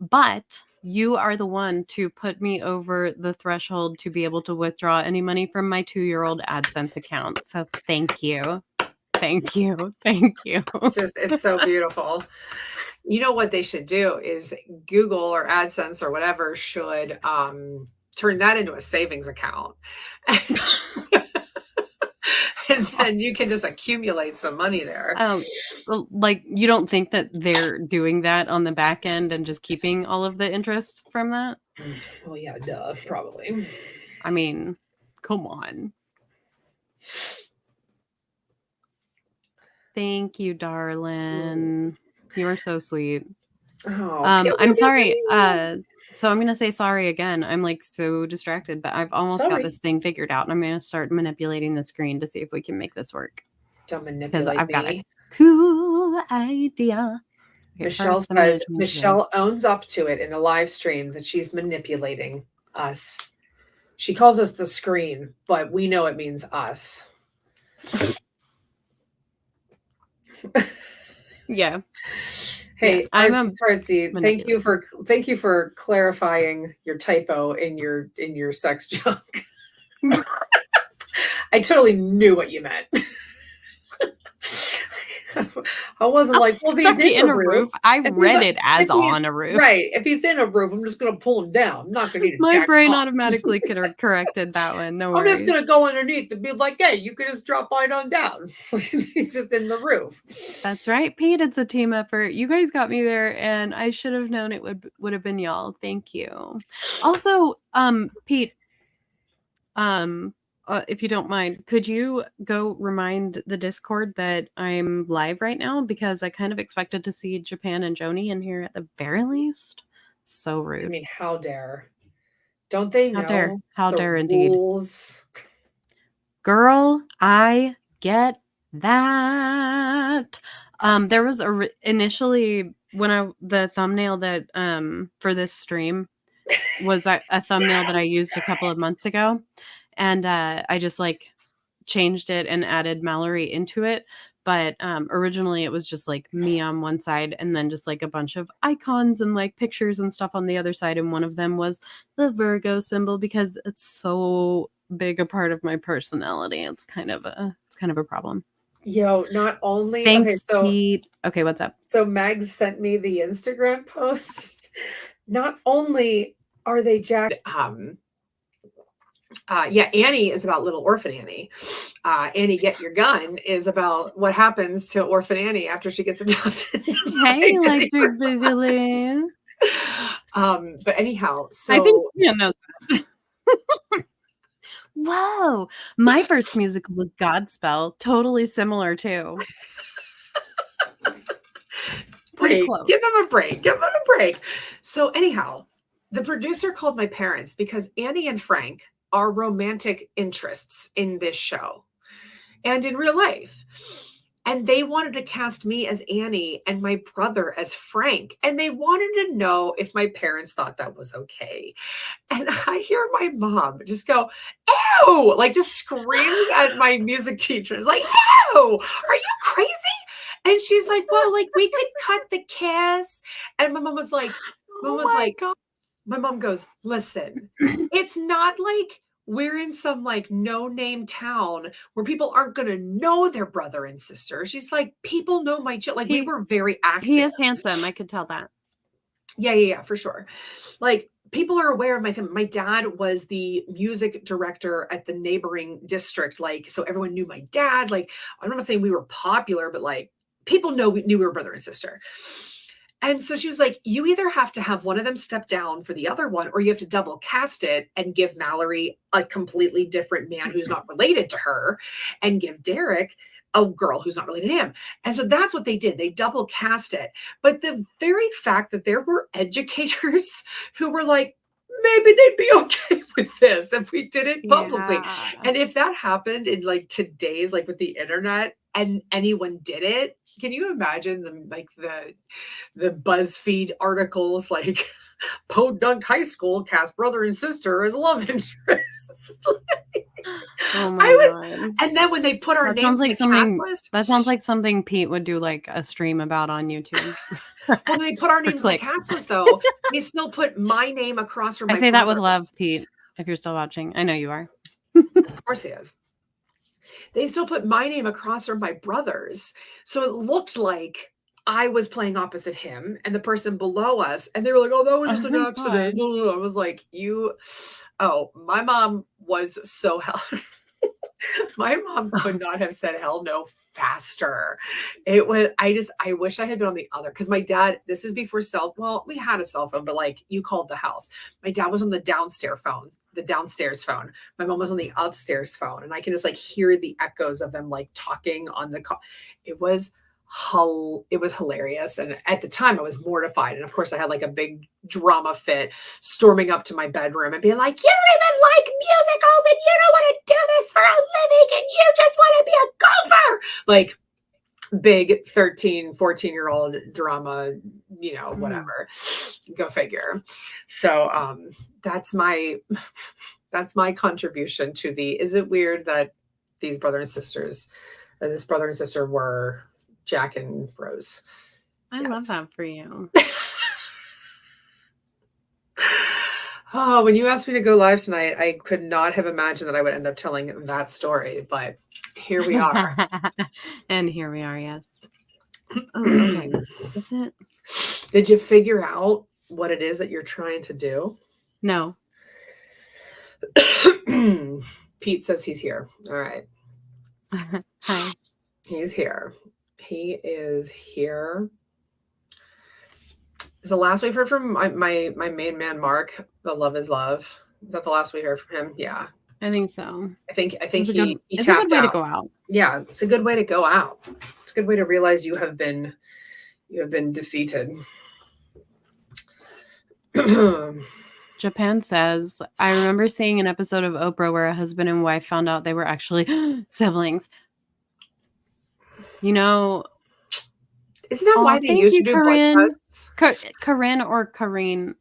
but you are the one to put me over the threshold to be able to withdraw any money from my 2-year-old AdSense account. So thank you. Thank you. Thank you. It's so beautiful. You know what they should do is Google or AdSense or whatever should turn that into a savings account. And then you can just accumulate some money there. Like, you don't think that they're doing that on the back end and just keeping all of the interest from that? Well, yeah, duh, probably. I mean, come on. Thank you, darling. You are so sweet. Oh, I'm sorry. So I'm gonna say sorry again. I'm like so distracted, but I've almost got this thing figured out, and I'm gonna start manipulating the screen to see if we can make this work. Don't manipulate Because I've got me. a cool idea. Okay, Michelle owns up to it in a live stream that she's manipulating us. She calls us the screen, but we know it means us. Yeah. Hey, yeah, I'm a Artsy, thank you for clarifying your typo in your sex junk. I totally knew what you meant. I wasn't like, well, if he's in a roof. I read it as on a roof. Right. If he's in a roof, I'm just going to pull him down. I'm not going to need a My brain automatically corrected that one. No worries. I'm just going to go underneath and be like, hey, you can just drop right on down. He's just in the roof. That's right, Pete. It's a team effort. You guys got me there, and I should have known it would have been y'all. Thank you. Also, Pete, if you don't mind, could you go remind the Discord that I'm live right now, because I kind of expected to see Japan and Joni in here at the very least. So rude. I mean, how dare? Don't they know? How dare rules? Indeed. Girl, I get that. There was initially when the thumbnail that for this stream was a thumbnail that I used a couple of months ago. And I just like changed it and added Mallory into it. But originally it was just like me on one side and then just like a bunch of icons and like pictures and stuff on the other side. And one of them was the Virgo symbol, because it's so big a part of my personality. It's kind of a problem. Yo, not only Thanks, Pete. Okay, what's up? So Mags sent me the Instagram post. Not only are they jacked, Annie is about Little Orphan Annie. Annie Get Your Gun is about what happens to Orphan Annie after she gets adopted. Hey, Electric Boogaloo. But anyhow, so I think Ian knows that. Whoa, my first musical was Godspell. Totally similar too. Give them a break. So anyhow, the producer called my parents because Annie and Frank are romantic interests in this show and in real life. And they wanted to cast me as Annie and my brother as Frank. And they wanted to know if my parents thought that was okay. And I hear my mom just go, ew, like just screams at my music teacher. It's like, ew, are you crazy? And she's like, well, like we could cut the kiss. And my mom was like, my mom goes, listen, it's not like we're in some like no-name town where people aren't going to know their brother and sister. She's like, people know my child. Like we were very active. He is handsome. I could tell that. Yeah, for sure. Like people are aware of my family. My dad was the music director at the neighboring district. Like, so everyone knew my dad. Like, I'm not saying we were popular, but like people knew we were brother and sister. And so she was like, you either have to have one of them step down for the other one, or you have to double cast it and give Mallory a completely different man who's not related to her, and give Derek a girl who's not related to him. And so that's what they did. They double cast it. But the very fact that there were educators who were like, maybe they'd be okay with this if we did it publicly. Yeah. And if that happened in like today's, like with the internet, and anyone did it, can you imagine the BuzzFeed articles like Podunk High School cast brother and sister as love interests? Oh my God. And then when they put our names in the cast list, that sounds like something Pete would do like a stream about on YouTube. When they put our names in the cast list, though, they still put my name across from. I say that with love, Pete. If you're still watching, I know you are. Of course he is. they still put my name across from my brother's. So it looked like I was playing opposite him and the person below us. And they were like, oh, that was just Oh an my accident. I was like, my mom was so hell. My mom could not have said hell no faster. It was, I wish I had been on the other, because my dad, this is before we had a cell phone, but like you called the house. My dad was on the downstairs phone. My mom was on the upstairs phone, and I can just like hear the echoes of them like talking on the call. It was hilarious. And at the time I was mortified. And of course I had like a big drama fit, storming up to my bedroom and being like, you don't even like musicals and you don't want to do this for a living and you just want to be a golfer. Like big 13, 14-year-old drama, whatever. Go figure. So that's my contribution to is it weird that this brother and sister were Jack and Rose? I love that for you. Oh, when you asked me to go live tonight, I could not have imagined that I would end up telling that story, but here we are. And here we are, yes. Oh, okay. Is it? Did you figure out what it is that you're trying to do? No. Pete says he's here. All right. Hi. He's here. He is here. Is the last we've heard from my main man, Mark, the Love is Love? Is that the last we heard from him? Yeah. I think so. I think It's he tapped a good way out. to go out. Yeah, it's a good way to go out. It's a good way to realize you have been defeated. Japan says, I remember seeing an episode of Oprah where a husband and wife found out they were actually siblings. Isn't that why they used to do blood tests? Corinne or Karine,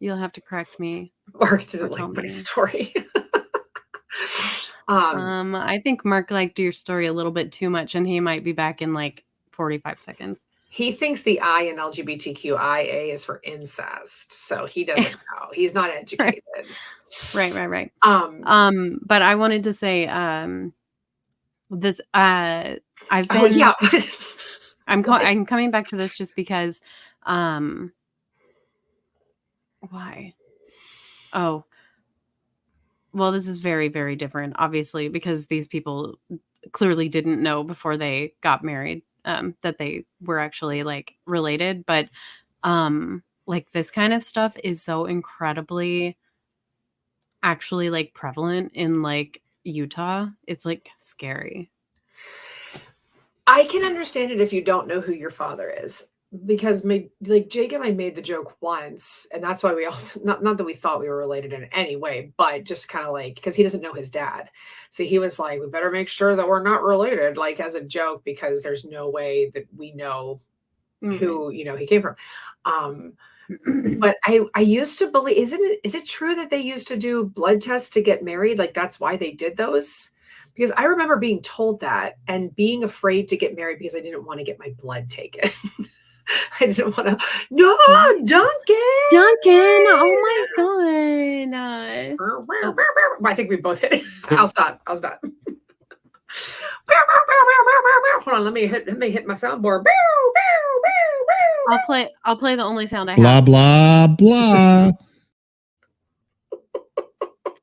you'll have to correct me. Mark didn't like my story. I think Mark liked your story a little bit too much, and he might be back in like 45 seconds. He thinks the I in LGBTQIA is for incest, so he doesn't know. He's not educated. Right. But I wanted to say, this. I've been. Oh, yeah. I'm coming back to this just because. Why? Oh. Well, this is very, very different, obviously, because these people clearly didn't know before they got married that they were actually like related. But like this kind of stuff is so incredibly actually like prevalent in like Utah. It's like scary. I can understand it if you don't know who your father is. Because like Jake and I made the joke once, and that's why we all not that we thought we were related in any way, but just kind of like, because he doesn't know his dad, so he was like, we better make sure that we're not related, like as a joke, because there's no way that we know who he came from. But I used to believe, is it true that they used to do blood tests to get married? Like that's why they did those? Because I remember being told that and being afraid to get married because I didn't want to get my blood taken. I didn't want to. No, Duncan. Oh my god. I think we both hit it. I'll stop. Hold on. Let me hit my soundboard. I'll play the only sound I Blah, have. blah, blah.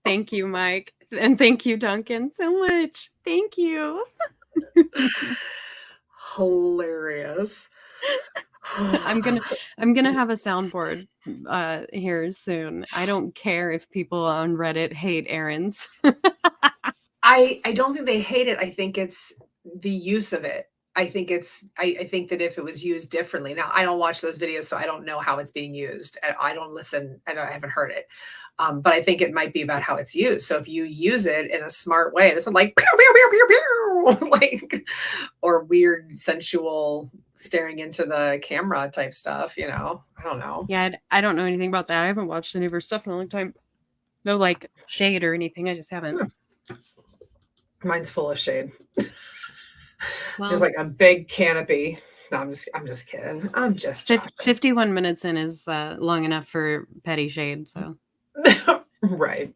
Thank you, Mike. And thank you, Duncan, so much. Thank you. Hilarious. I'm gonna have a soundboard here soon. I don't care if people on Reddit hate errands. I don't think they hate it. I think it's the use of it. I think that if it was used differently. Now I don't watch those videos, so I don't know how it's being used. I don't listen. I haven't heard it. But I think it might be about how it's used. So if you use it in a smart way, it's like pew, pew, pew, pew, pew, like, or weird sensual staring into the camera type stuff, I don't know. Yeah, I don't know anything about that. I haven't watched any of her stuff in a long time. No like shade or anything. I just haven't. Mine's full of shade. Well, just like a big canopy. No, I'm just kidding. I'm just 51 minutes in is long enough for petty shade, so right.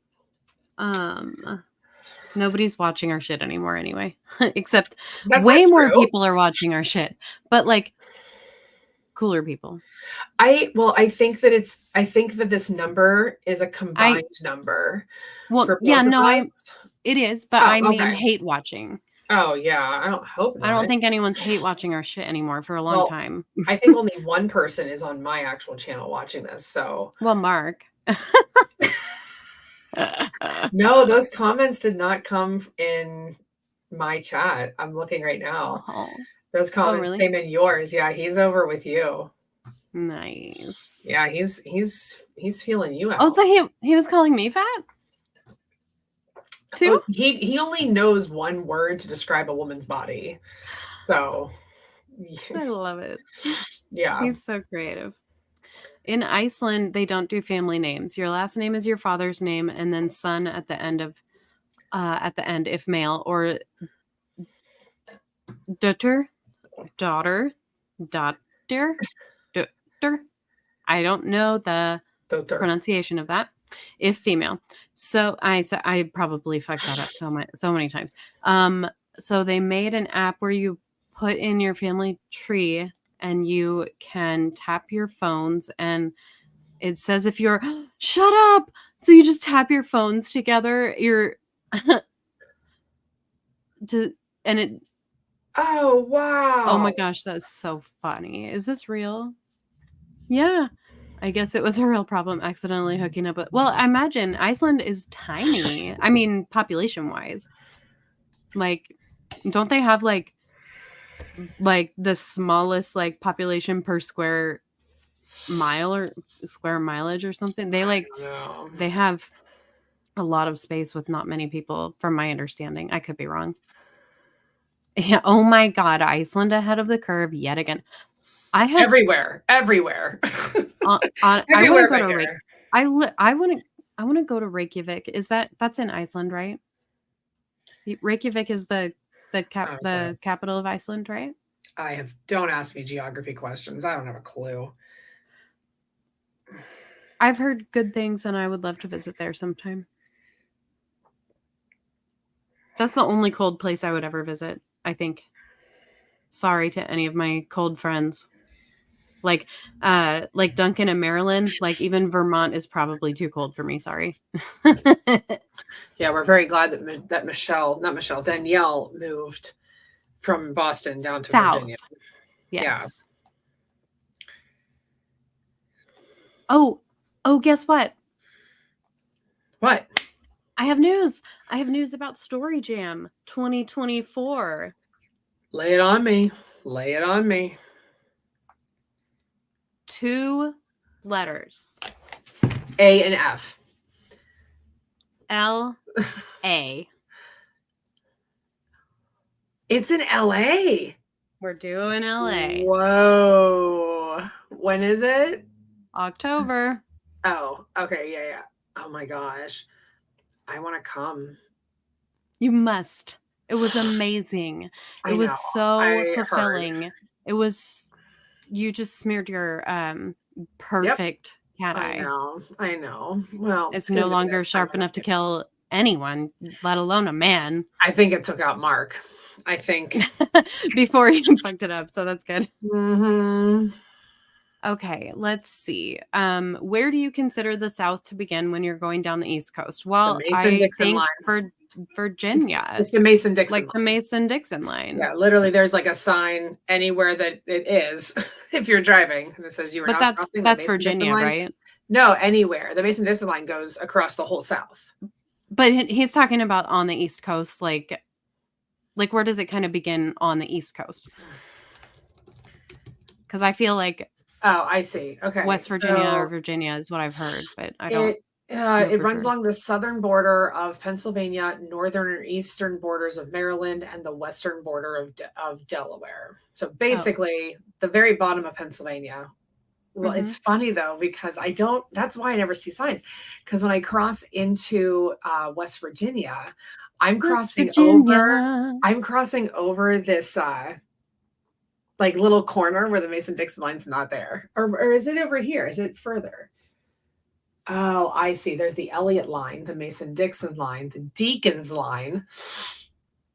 Nobody's watching our shit anymore anyway. Except That's way not more true. people are watching our shit. But like cooler people. I think that this number is a combined number Well, for yeah, both of no, us. it is, but Oh, I mean okay. hate watching. Oh yeah, I don't hope not. I don't think anyone's hate watching our shit anymore for a long Well, time. I think only one person is on my actual channel watching this. So Well, Mark. no, those comments did not come in my chat. I'm looking right now. Oh. Those comments really? came in yours. Yeah, he's over with you. Nice. Yeah, he's feeling you out. Oh, so he was calling me fat? Too? Oh, he only knows one word to describe a woman's body. So I love it. yeah. He's so creative. In Iceland, they don't do family names. Your last name is your father's name, and then son at the end if male, or daughter. I don't know the pronunciation of that. If female. So I probably fucked that up so many times. So they made an app where you put in your family tree and you can tap your phones, and it says if you're shut up. So you just tap your phones together. And it. Oh wow. Oh my gosh, that's so funny. Is this real? Yeah. I guess it was a real problem accidentally hooking up with. Well, I imagine Iceland is tiny. I mean, population wise. Like, don't they have like the smallest like population per square mile or square mileage or something? They have a lot of space with not many people, from my understanding. I could be wrong. Yeah. Oh my God, Iceland ahead of the curve yet again. I have everywhere. I want to go to Reykjavik. I want to go to Reykjavik. That's in Iceland, right? Reykjavik is the capital of Iceland, right? Don't ask me geography questions. I don't have a clue. I've heard good things and I would love to visit there sometime. That's the only cold place I would ever visit, I think. Sorry to any of my cold friends. Like Duncan and Maryland, like even Vermont is probably too cold for me. Sorry. Yeah, we're very glad that Danielle moved from Boston down to South. Virginia. Yes. Yeah. Oh, guess what? What? I have news. I have news about Story Jam 2024. Lay it on me. Lay it on me. 2 letters. A and F. L-A. It's in LA. We're doing LA. Whoa. When is it? October. Oh, okay. Yeah. Oh my gosh. I want to come. You must. It was amazing. It was so fulfilling. It was, you just smeared your perfect cat eye. I know. Well, it's no longer sharp enough to kill anyone, let alone a man. I think it took out Mark. I think before he fucked it up. So that's good. Mm-hmm. Okay, let's see. Where do you consider the South to begin when you're going down the East Coast? Well, I think for Virginia. It's the Mason-Dixon line. The Mason-Dixon line. Yeah, literally there's like a sign anywhere that it is if you're driving that says you are not crossing. That's Virginia, right? No, anywhere. The Mason-Dixon line goes across the whole South. But he's talking about on the East Coast, like where does it kind of begin on the East Coast? Because I feel like I see. Okay. West Virginia or Virginia is what I've heard, but I don't. It runs along the southern border of Pennsylvania, northern and eastern borders of Maryland, and the western border of Delaware. So basically, the very bottom of Pennsylvania. Well, it's funny though, because that's why I never see signs. Because when I cross into West Virginia, I'm crossing over this like little corner where the Mason-Dixon line's not there. Or is it over here? Is it further? Oh, I see. There's the Elliott line, the Mason-Dixon line, the Deacons line,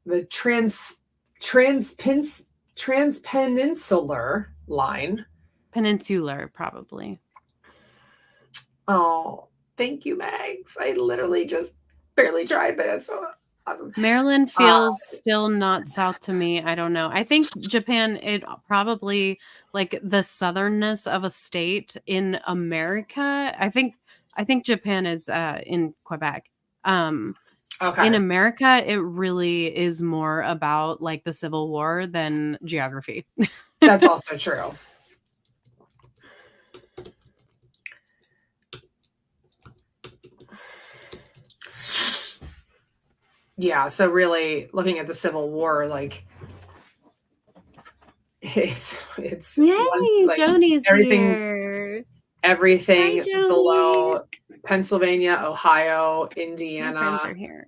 the transpeninsular line. Peninsular, probably. Oh, thank you, Mags. I literally just barely tried, but that's so awesome. Maryland feels still not south to me. I don't know. I think Japan, it probably like the southernness of a state in America. I think Japan is in Quebec. Okay. In America, it really is more about like the Civil War than geography. That's also true. Yeah, so really looking at the Civil War, like it's Yay, like, Joni's everything here. everything Hi, Joni. below Pennsylvania, Ohio, My Indiana. friends are here.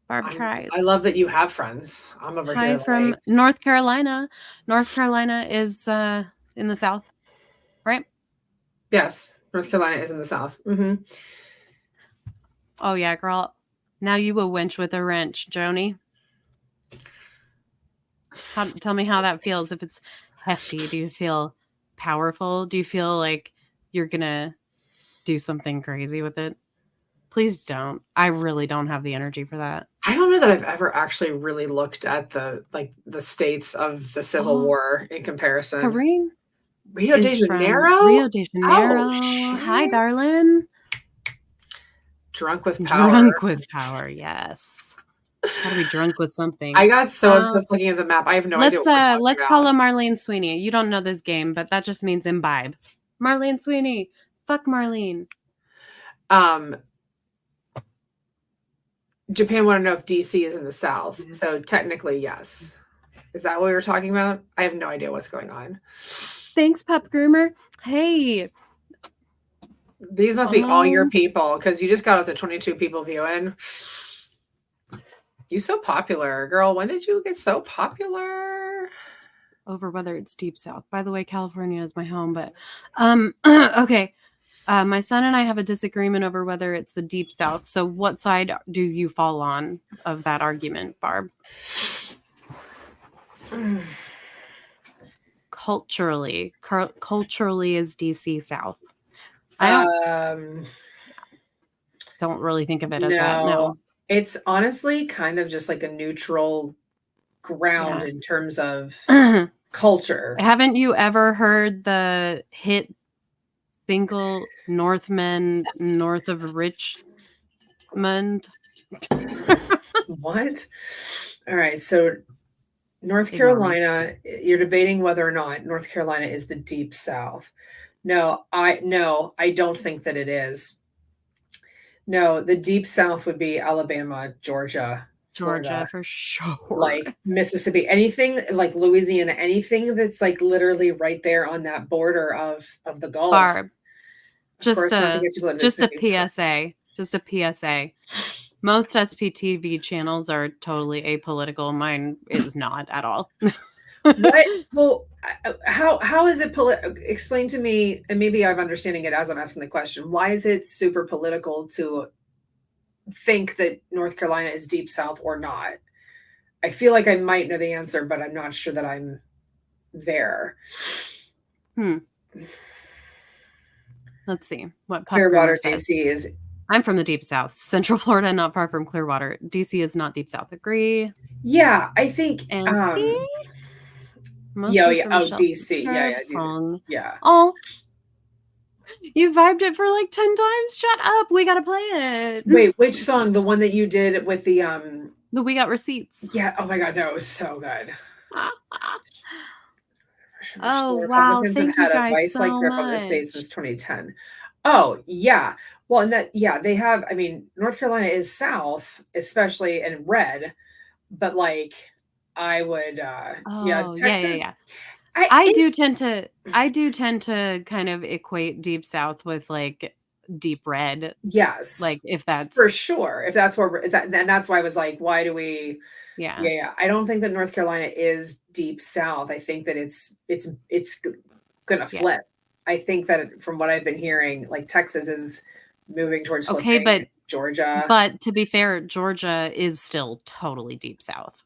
Barb tries. I love that you have friends. I'm over Hi here. from Like, North Carolina. North Carolina is in the South, right? yes, North Carolina is in the South. Mm-hmm. Oh yeah, girl. Now you a wench with a wrench, Joni. Tell me how that feels. If it's hefty, do you feel powerful? Do you feel like you're gonna do something crazy with it? Please don't. I really don't have the energy for that. I don't know that I've ever actually really looked at the states of the Civil War in comparison. Kareem Rio de Janeiro? Rio de Janeiro. Oh, Hi, shit. darling. Drunk with power. Drunk with power, yes. Gotta be drunk with something. I got so obsessed looking at the map. I have no idea what we're talking let's about. call him Marlene Sweeney. You don't know this game, but that just means imbibe. Marlene Sweeney. Fuck Marlene. Japan want to know if DC is in the South. So technically, yes. Is that what we were talking about? I have no idea what's going on. Thanks, Pup Groomer. Hey. These must be all your people because you just got up to 22 people viewing. You so popular, girl. When did you get so popular? Over whether it's deep south. By the way, California is my home, but okay. My son and I have a disagreement over whether it's the deep south. So what side do you fall on of that argument, Barb? Culturally is DC South. I don't really think of it as that. No. It's honestly kind of just like a neutral ground in terms of culture. Haven't you ever heard the hit single Northmen north of Richmond? What? All right, so North Carolina, you're debating whether or not North Carolina is the deep South. No, I don't think that it is. No, the deep South would be Alabama, Georgia, Florida, for sure. Like Mississippi, anything like Louisiana, anything that's like literally right there on that border of the Gulf. Barb, just a PSA. Just a PSA. Most SPTV channels are totally apolitical. Mine is not at all. What? Well, how is it explain to me, and maybe I'm understanding it as I'm asking the question. Why is it super political to think that North Carolina is deep South or not? I feel like I might know the answer, but I'm not sure that I'm there. Let's see what Clearwater, DC is. I'm from the deep South, Central Florida, not far from Clearwater. DC is not deep South. Agree? Yeah, I think. Yeah. Oh, DC. Yeah. Song. Yeah. Oh, you vibed it for like 10 times. Shut up. We gotta play it. Wait, which song? The one that you did with the We Got Receipts. Yeah. Oh my God, no, it was so good. Oh wow! Thank you guys a vice-like grip on the state since 2010. Oh yeah. Well, and that they have. I mean, North Carolina is South, especially in red, but like I would. Texas. Yeah. I do tend to kind of equate deep South with like deep red. Yes, like if that's for sure. If that's where then that's why I was like, why do we? Yeah. I don't think that North Carolina is deep South. I think that it's gonna flip. I think that from what I've been hearing, like Texas is moving towards Okay, flipping. Georgia. but to be fair, Georgia is still totally deep south.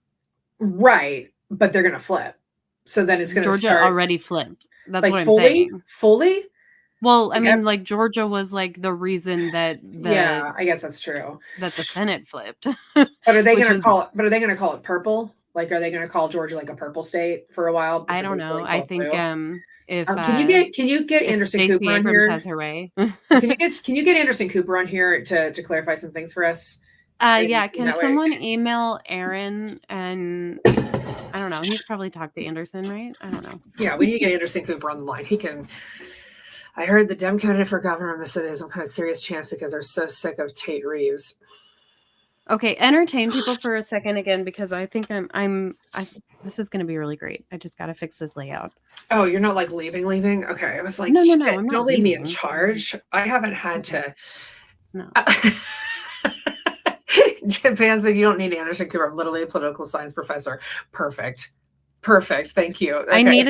Right. But they're going to flip. So then it's going to Georgia start already flipped. That's like what I'm fully, saying. fully. Well, I Like, mean, like Georgia was like the reason that yeah, I guess that's true. that the Senate flipped. But are they which going to was, call it? But are they going to call it purple? Like, are they going to call Georgia like a purple state for a while? I Before don't they know. really I call it think blue? if Can you get if Anderson Stacey Cooper on Abrams here? has her way. Can you get Anderson Cooper on here to clarify some things for us? Yeah, In can that way? someone email Aaron and I don't know. He's probably talked to Anderson, right? I don't know. Yeah, we need to get Anderson Cooper on the line. He can. I heard the Dem candidate for governor of Mississippi has some kind of serious chance because they're so sick of Tate Reeves. Okay, entertain people for a second again because I think this is going to be really great. I just got to fix this layout. Oh, you're not like leaving? Okay, I was like, no, shit, I'm not don't leave me in leaving. charge. I haven't had to. No. Japan said you don't need Anderson Cooper. I'm literally a political science professor. Perfect. Thank you. Okay. I need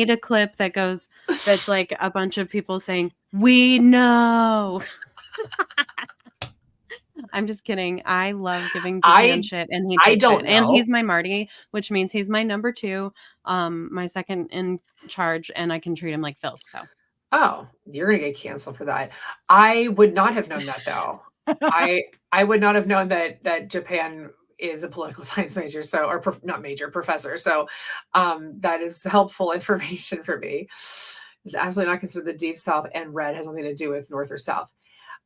a clip that goes that's like a bunch of people saying, "We know." I'm just kidding. I love giving Japan shit and he takes it. And he's my Marty, which means he's my number 2, my second in charge, and I can treat him like filth. So oh, you're gonna get canceled for that. I would not have known that though. I would not have known that Japan is a political science major, so or not major professor. So that is helpful information for me. It's absolutely not considered the deep south, and red has nothing to do with north or south.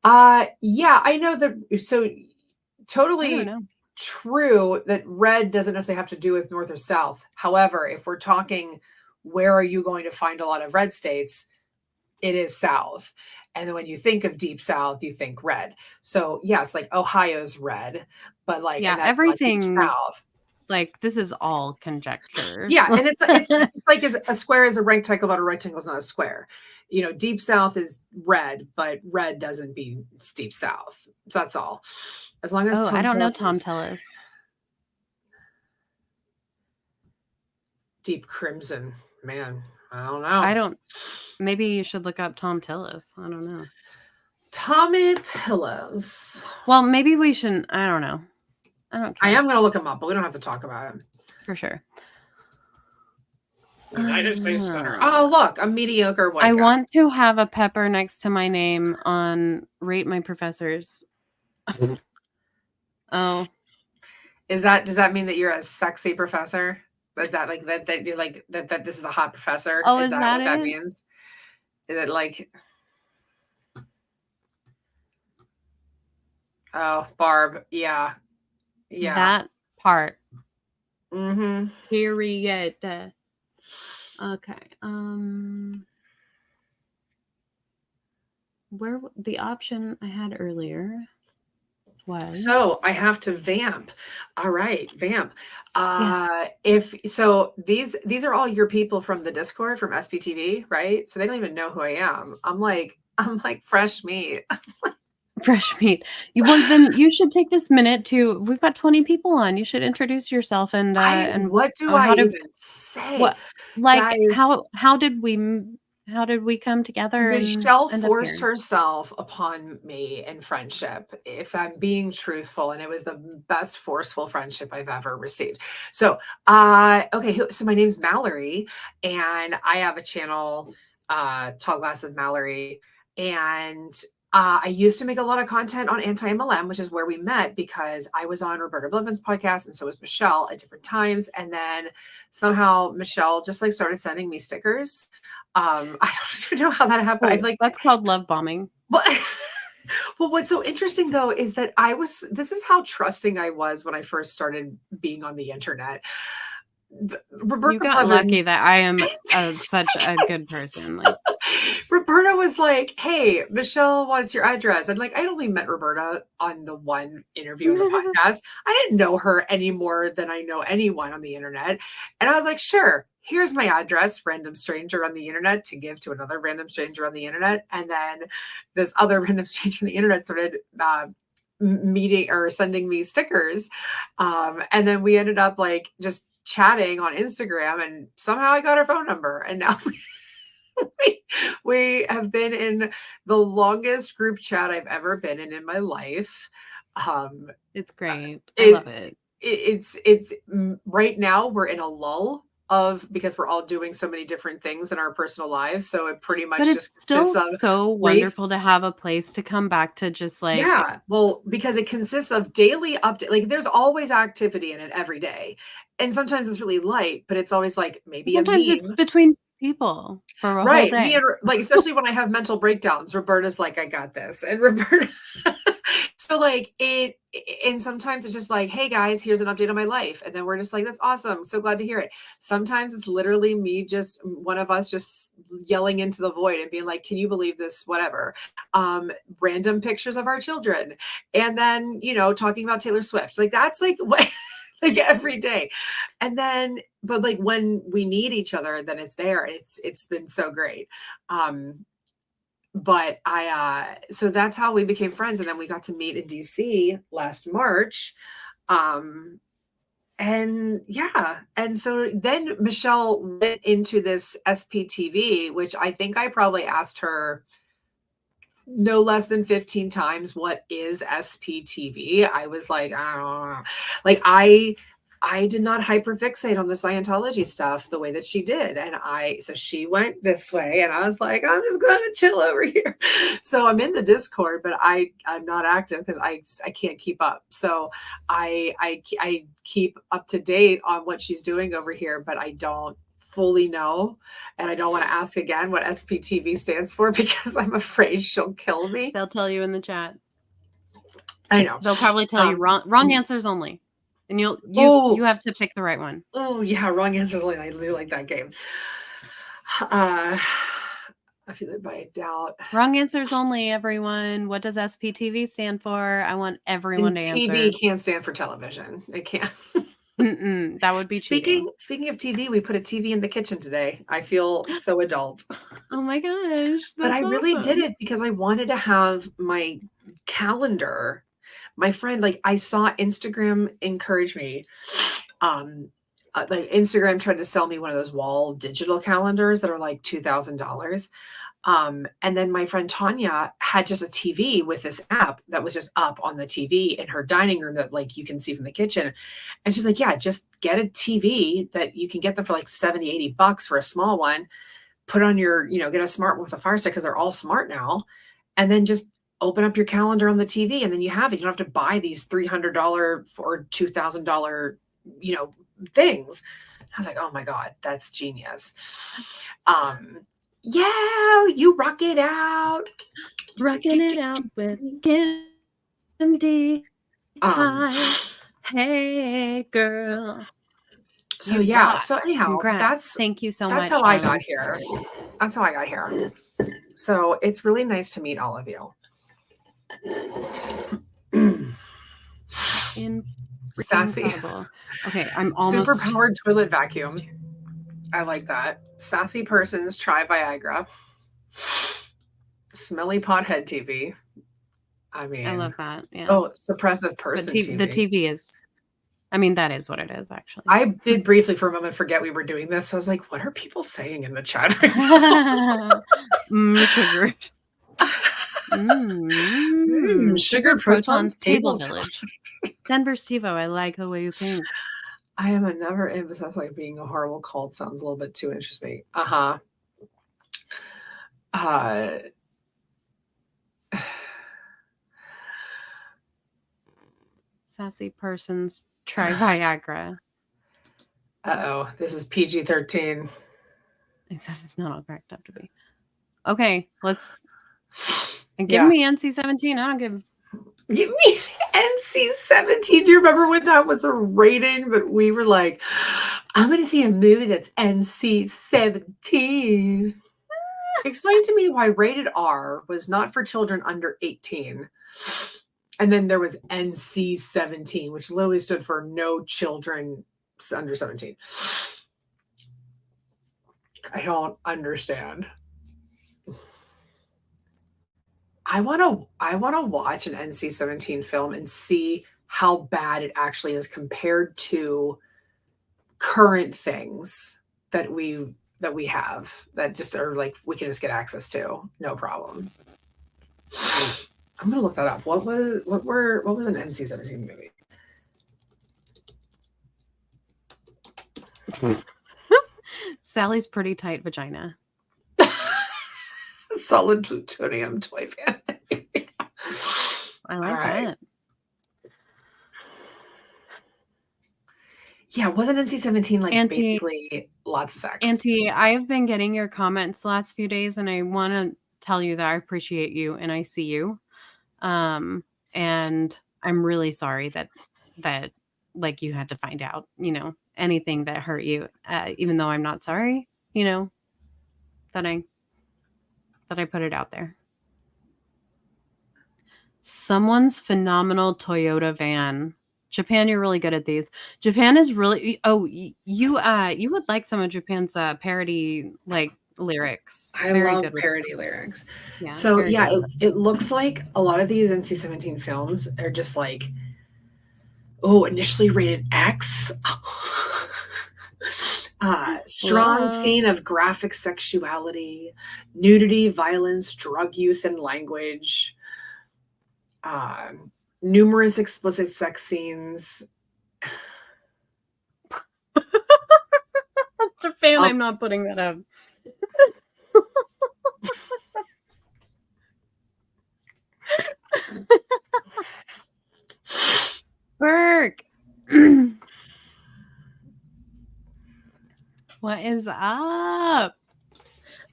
Yeah, I know that. So totally true that red doesn't necessarily have to do with north or south. However, if we're talking where are you going to find a lot of red states, it is south. And then when you think of deep south, you think red. So yes, like Ohio's red, but like everything south. Like this is all conjecture. Yeah, and it's like a square is a rectangle, but a rectangle is not a square. You know, deep south is red, but red doesn't mean deep south. So that's all. As long as I don't know Tom Tillis. Deep crimson, man. I don't know. Maybe you should look up Tom Tillis. I don't know. Tommy Tillis. Well, maybe we shouldn't. I don't know. I don't care. I am going to look him up, but we don't have to talk about him. For sure. United States Center. Oh, look, a mediocre white guy. Want to have a pepper next to my name on Rate My Professors. Oh. Does that mean that you're a sexy professor? Is that like that you're like that this is a hot professor? Oh, is that what that means? Is it like oh, Barb, yeah. That part. Mm-hmm. Period. Okay. Where the option I had earlier was so I have to vamp. All right, vamp. Yes. If so, these are all your people from the Discord from SPTV, right? So they don't even know who I am. I'm like fresh meat. Fresh meat. Then you should take this minute to. We've got 20 people on. You should introduce yourself and what do I even say? What like guys, how did we come together? Michelle forced herself upon me in friendship, if I'm being truthful, and it was the best forceful friendship I've ever received. So, okay, so my name's Mallory, and I have a channel, Tall Glass of Mallory, and I used to make a lot of content on anti-MLM, which is where we met because I was on Roberta Blevins' podcast, and so was Michelle at different times, and then somehow Michelle just like started sending me stickers. I don't even know how that happened. That's called love bombing. Well, what's so interesting though is that this is how trusting I was when I first started being on the internet. Roberta you got lucky that I am such a good person. Like, Roberta was like, "Hey, Michelle wants your address." And like, I'd only met Roberta on the one interview in the podcast. I didn't know her any more than I know anyone on the internet. And I was like, "Sure. Here's my address, random stranger on the internet, to give to another random stranger on the internet." And then this other random stranger on the internet started meeting or sending me stickers. And then we ended up like just chatting on Instagram, and somehow I got her phone number, and now we have been in the longest group chat I've ever been in my life. It's great. I love it. It's right now we're in a lull because we're all doing so many different things in our personal lives. So it pretty much But just it's still consists of so wonderful to have a place to come back to, just like, yeah, well, because it consists of daily update. Like there's always activity in it every day. And sometimes it's really light, but it's always like maybe a sometimes it's meme. between people for a whole Right. Me day. and like, especially when I have mental breakdowns, Roberta's like, I got this. And Roberta, so like and sometimes it's just like, hey guys, here's an update on my life. And then we're just like, that's awesome. So glad to hear it. Sometimes it's literally me, just one of us just yelling into the void and being like, can you believe this? Whatever. Random pictures of our children. And then, talking about Taylor Swift. Like that's like what like every day. And then, but like when we need each other, then it's there. It's been so great. But so that's how we became friends. And then we got to meet in DC last March. And yeah. And so then Michelle went into this SPTV, which I think I probably asked her no less than 15 times, what is SPTV? I was like, I don't know. Like I did not hyperfixate on the Scientology stuff the way that she did. And so she went this way and I was like, I'm just going to chill over here. So I'm in the Discord, but I'm not active because I can't keep up. So I keep up to date on what she's doing over here, but I don't fully know. And I don't want to ask again what SPTV stands for because I'm afraid she'll kill me. They'll tell you in the chat. I know. They'll probably tell you wrong answers only. And you have to pick the right one. Oh yeah, wrong answers only. I do like that game. I feel it by doubt. Wrong answers only, everyone. What does SPTV stand for? I want everyone to answer. TV can't stand for television. It can't. That would be cheating. Speaking of TV, we put a TV in the kitchen today. I feel so adult. Oh my gosh. But I really did it because I wanted to have my calendar. My friend, like I saw Instagram encourage me. Like Instagram tried to sell me one of those wall digital calendars that are like $2,000. And then my friend Tanya had just a TV with this app that was just up on the TV in her dining room that like you can see from the kitchen. And she's like, yeah, just get a TV that you can get them for like $70, $80 for a small one. Put on your, get a smart one with a Fire Stick because they're all smart now. And then just open up your calendar on the TV and then you have it. You don't have to buy these $300 or $2,000, things. I was like, oh my God, that's genius. Yeah, you rock it out. Rocking it out with Candy. Hi. Hey, girl. So You yeah. rock. So anyhow, thank you so much. That's how I got here. That's how I got here. So it's really nice to meet all of you. Sassy. Incredible. Okay, I'm almost superpowered toilet vacuum. I like that. Sassy persons try Viagra. Smelly pothead TV. I mean, I love that. Yeah. Oh, suppressive person TV. The TV is, that is what it is, actually. I did briefly for a moment forget we were doing this. I was like, what are people saying in the chat right now? Sugar. Sugar Protons Table Village. Denver Stevo, I like the way you think. I am a never emphasized like being a horrible cult sounds a little bit too interesting. Sassy persons try Viagra. Uh-oh, this is PG-13. It says it's not all cracked up to be. Okay, let's give me NC-17. I don't give. Give me NC-17. Do you remember one time was a rating that we were like, I'm going to see a movie that's NC-17. Explain to me why rated R was not for children under 18. And then there was NC-17, which literally stood for no children under 17. I don't understand. I want to watch an NC-17 film and see how bad it actually is compared to current things that we that we have that just are like we can just get access to, no problem. I'm gonna look that up. What was an NC-17 movie? Sally's pretty tight vagina. Solid plutonium toy fan. I like that. Yeah, wasn't NC-17 like basically lots of sex? Auntie, I've been getting your comments the last few days, and I want to tell you that I appreciate you and I see you. And I'm really sorry that like you had to find out, anything that hurt you, even though I'm not sorry, that I put it out there. Someone's phenomenal Toyota van. Japan, you're really good at these. Japan is really. Oh, you would like some of Japan's parody like lyrics. I love parody lyrics. Yeah. So yeah, it looks like a lot of these NC-17 films are just like, initially rated X. Strong scene of graphic sexuality, nudity, violence, drug use, and language. Numerous explicit sex scenes. Japan, I'm not putting that up. Burke. What is up?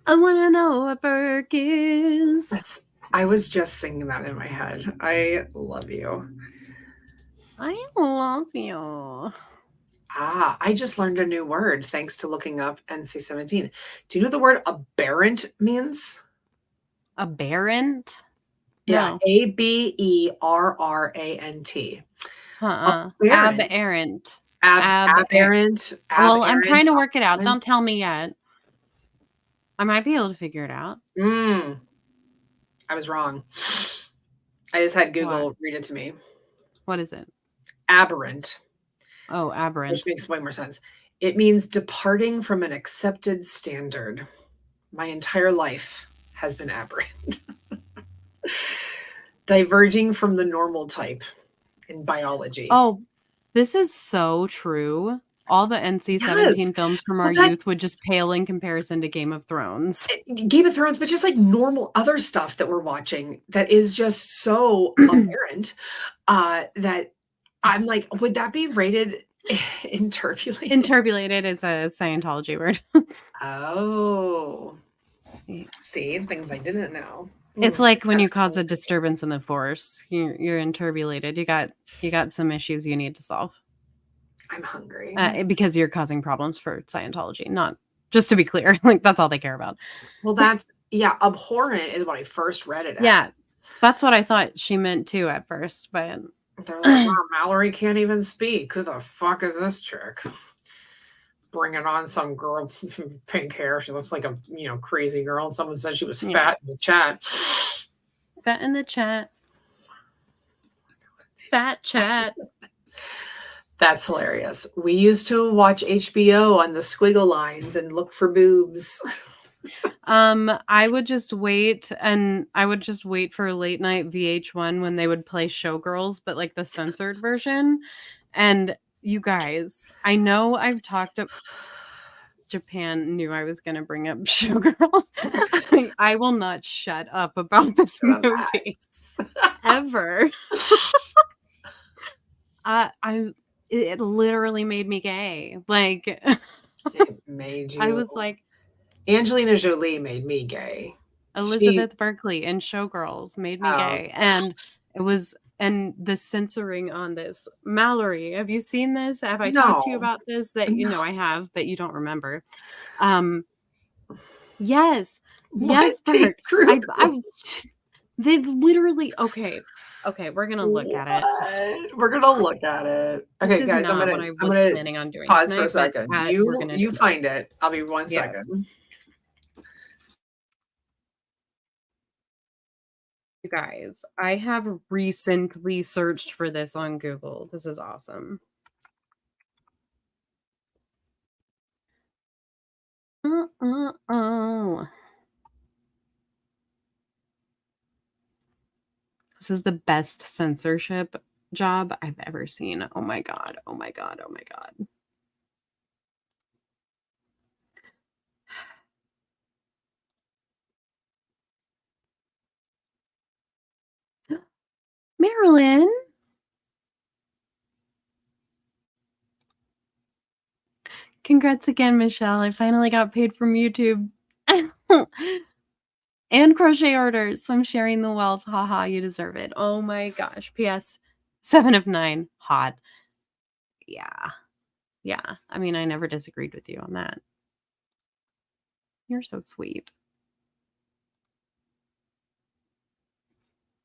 I want to know what Burke is. I was just singing that in my head. I love you. I love you. I just learned a new word thanks to looking up NC-17. Do you know what the word aberrant means? Aberrant? Yeah, no. ABERRANT. Aberrant. Aberrant. Well, I'm trying to work it out. Don't tell me yet. I might be able to figure it out. I was wrong. I just had Google read it to me. What is it? Aberrant. Oh, aberrant. Which makes way more sense. It means departing from an accepted standard. My entire life has been aberrant. Diverging from the normal type in biology. Oh, this is so true. All the NC-17 films from our youth would just pale in comparison to Game of Thrones. Game of Thrones, but just like normal other stuff that we're watching that is just so aberrant that I'm like, would that be rated interpolated? Interpolated is a Scientology word. Oh. See, things I didn't know. It's like when you cause a disturbance in the force, you're interpolated. You got some issues you need to solve. I'm hungry. Because you're causing problems for Scientology. Not, just to be clear, like that's all they care about. Well, abhorrent is what I first read it as. Yeah, that's what I thought she meant too at first, but they're like, wow, Mallory can't even speak. Who the fuck is this chick? Bringing on some girl with pink hair. She looks like a crazy girl. And someone said she was fat in the chat. Fat in the chat. Fat chat. That's hilarious. We used to watch HBO on the squiggle lines and look for boobs. I would just wait for late night VH1 when they would play Showgirls, but like the censored version. And you guys, I know I've talked about Japan knew I was going to bring up Showgirls. I will not shut up about this movie ever. It literally made me gay. Like, it made you. I was like, Angelina Jolie made me gay. Elizabeth Berkley in Showgirls made me gay. And it was, and the censoring on this. Mallory, have you seen this? Have I talked to you about this? That I have, but you don't remember. Yes. Yes, Bert. They literally okay, we're gonna look at it. We're gonna look at it. Okay, guys, I'm gonna planning on doing pause for a second. You find it. I'll be 1 second. You guys, I have recently searched for this on Google. This is awesome. This is the best censorship job I've ever seen. Oh my god. Oh my god. Oh my god. Marilyn. Congrats again, Michelle. I finally got paid from YouTube. And crochet orders. So I'm sharing the wealth. Haha, you deserve it. Oh my gosh. P.S. 7 of 9. Hot. Yeah. Yeah. I mean, I never disagreed with you on that. You're so sweet.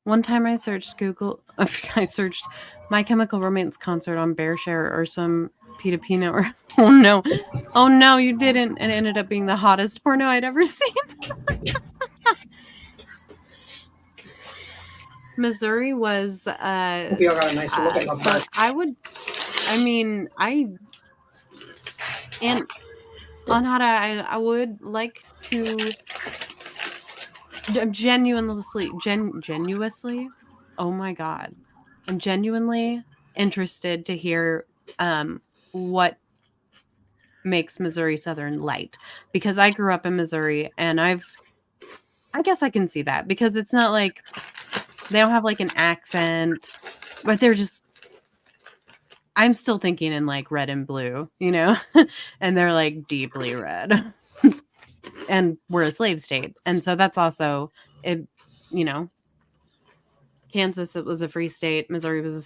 One time I searched Google, I searched My Chemical Romance concert on Bearshare or some Pita Pina or, oh no, you didn't. And it ended up being the hottest porno I'd ever seen. Missouri was, Hope you all got a nice look at so and Anhata, I would like to genuinely, oh my god, I'm genuinely interested to hear what makes Missouri Southern light, because I grew up in Missouri and I guess I can see that, because it's not like they don't have like an accent, but they're just, I'm still thinking in like red and blue, you know, and they're like deeply red. And we're a slave state. And so that's also it, you know, Kansas, it was a free state. Missouri was a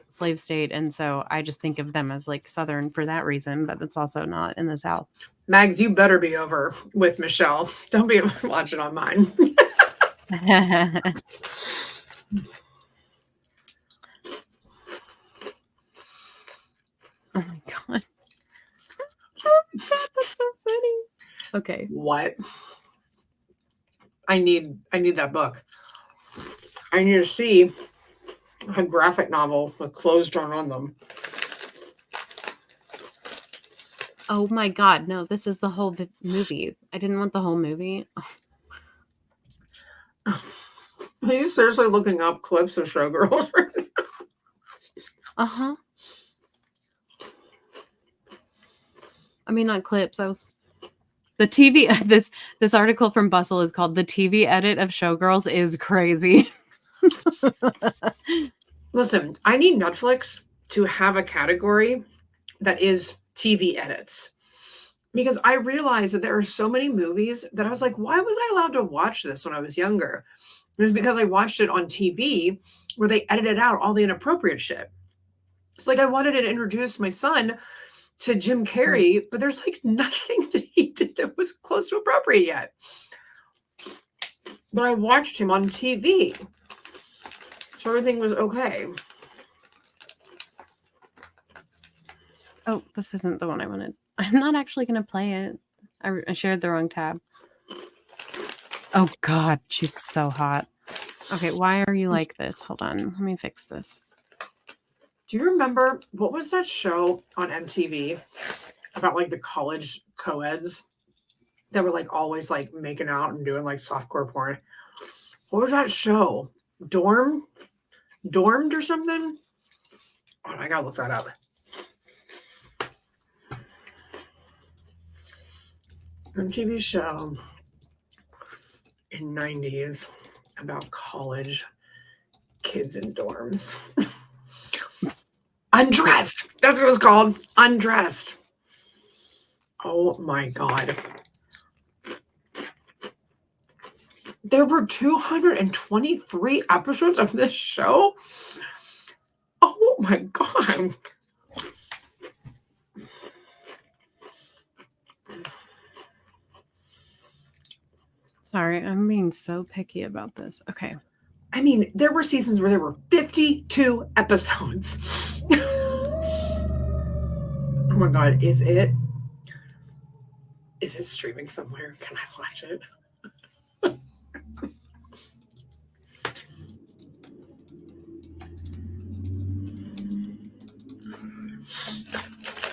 slave state. And so I just think of them as like Southern for that reason, but it's also not in the South. Mags, you better be over with Michelle. Don't be watching on mine. Oh my god. Oh my god, that's so funny. Okay. What? I need that book. I need to see a graphic novel with clothes drawn on them. Oh my god, no, this is the whole movie. I didn't want the whole movie. Are you seriously looking up clips of Showgirls? Uh-huh. I mean, not clips. The TV, this article from Bustle is called "The TV Edit of Showgirls is Crazy." Listen, I need Netflix to have a category that is TV edits, because I realized that there are so many movies that I was like, why was I allowed to watch this when I was younger? It was because I watched it on TV where they edited out all the inappropriate shit. It's like I wanted to introduce my son to Jim Carrey, but there's like nothing that he did that was close to appropriate yet. But I watched him on TV, so everything was okay. Oh, this isn't the one I wanted. I'm not actually going to play it. I shared the wrong tab. Oh god, she's so hot. Okay, why are you like this? Hold on, let me fix this. Do you remember, what was that show on MTV about like the college co-eds that were like always like making out and doing like softcore porn? What was that show? Dormed or something? Oh, I gotta look that up. MTV show in 90s about college kids in dorms. Undressed. That's what it was called. Undressed. Oh my god. There were 223 episodes of this show. Oh my god. Sorry, I'm being so picky about this. Okay. I mean, there were seasons where there were 52 episodes. Oh my god, is it streaming somewhere? Can I watch it?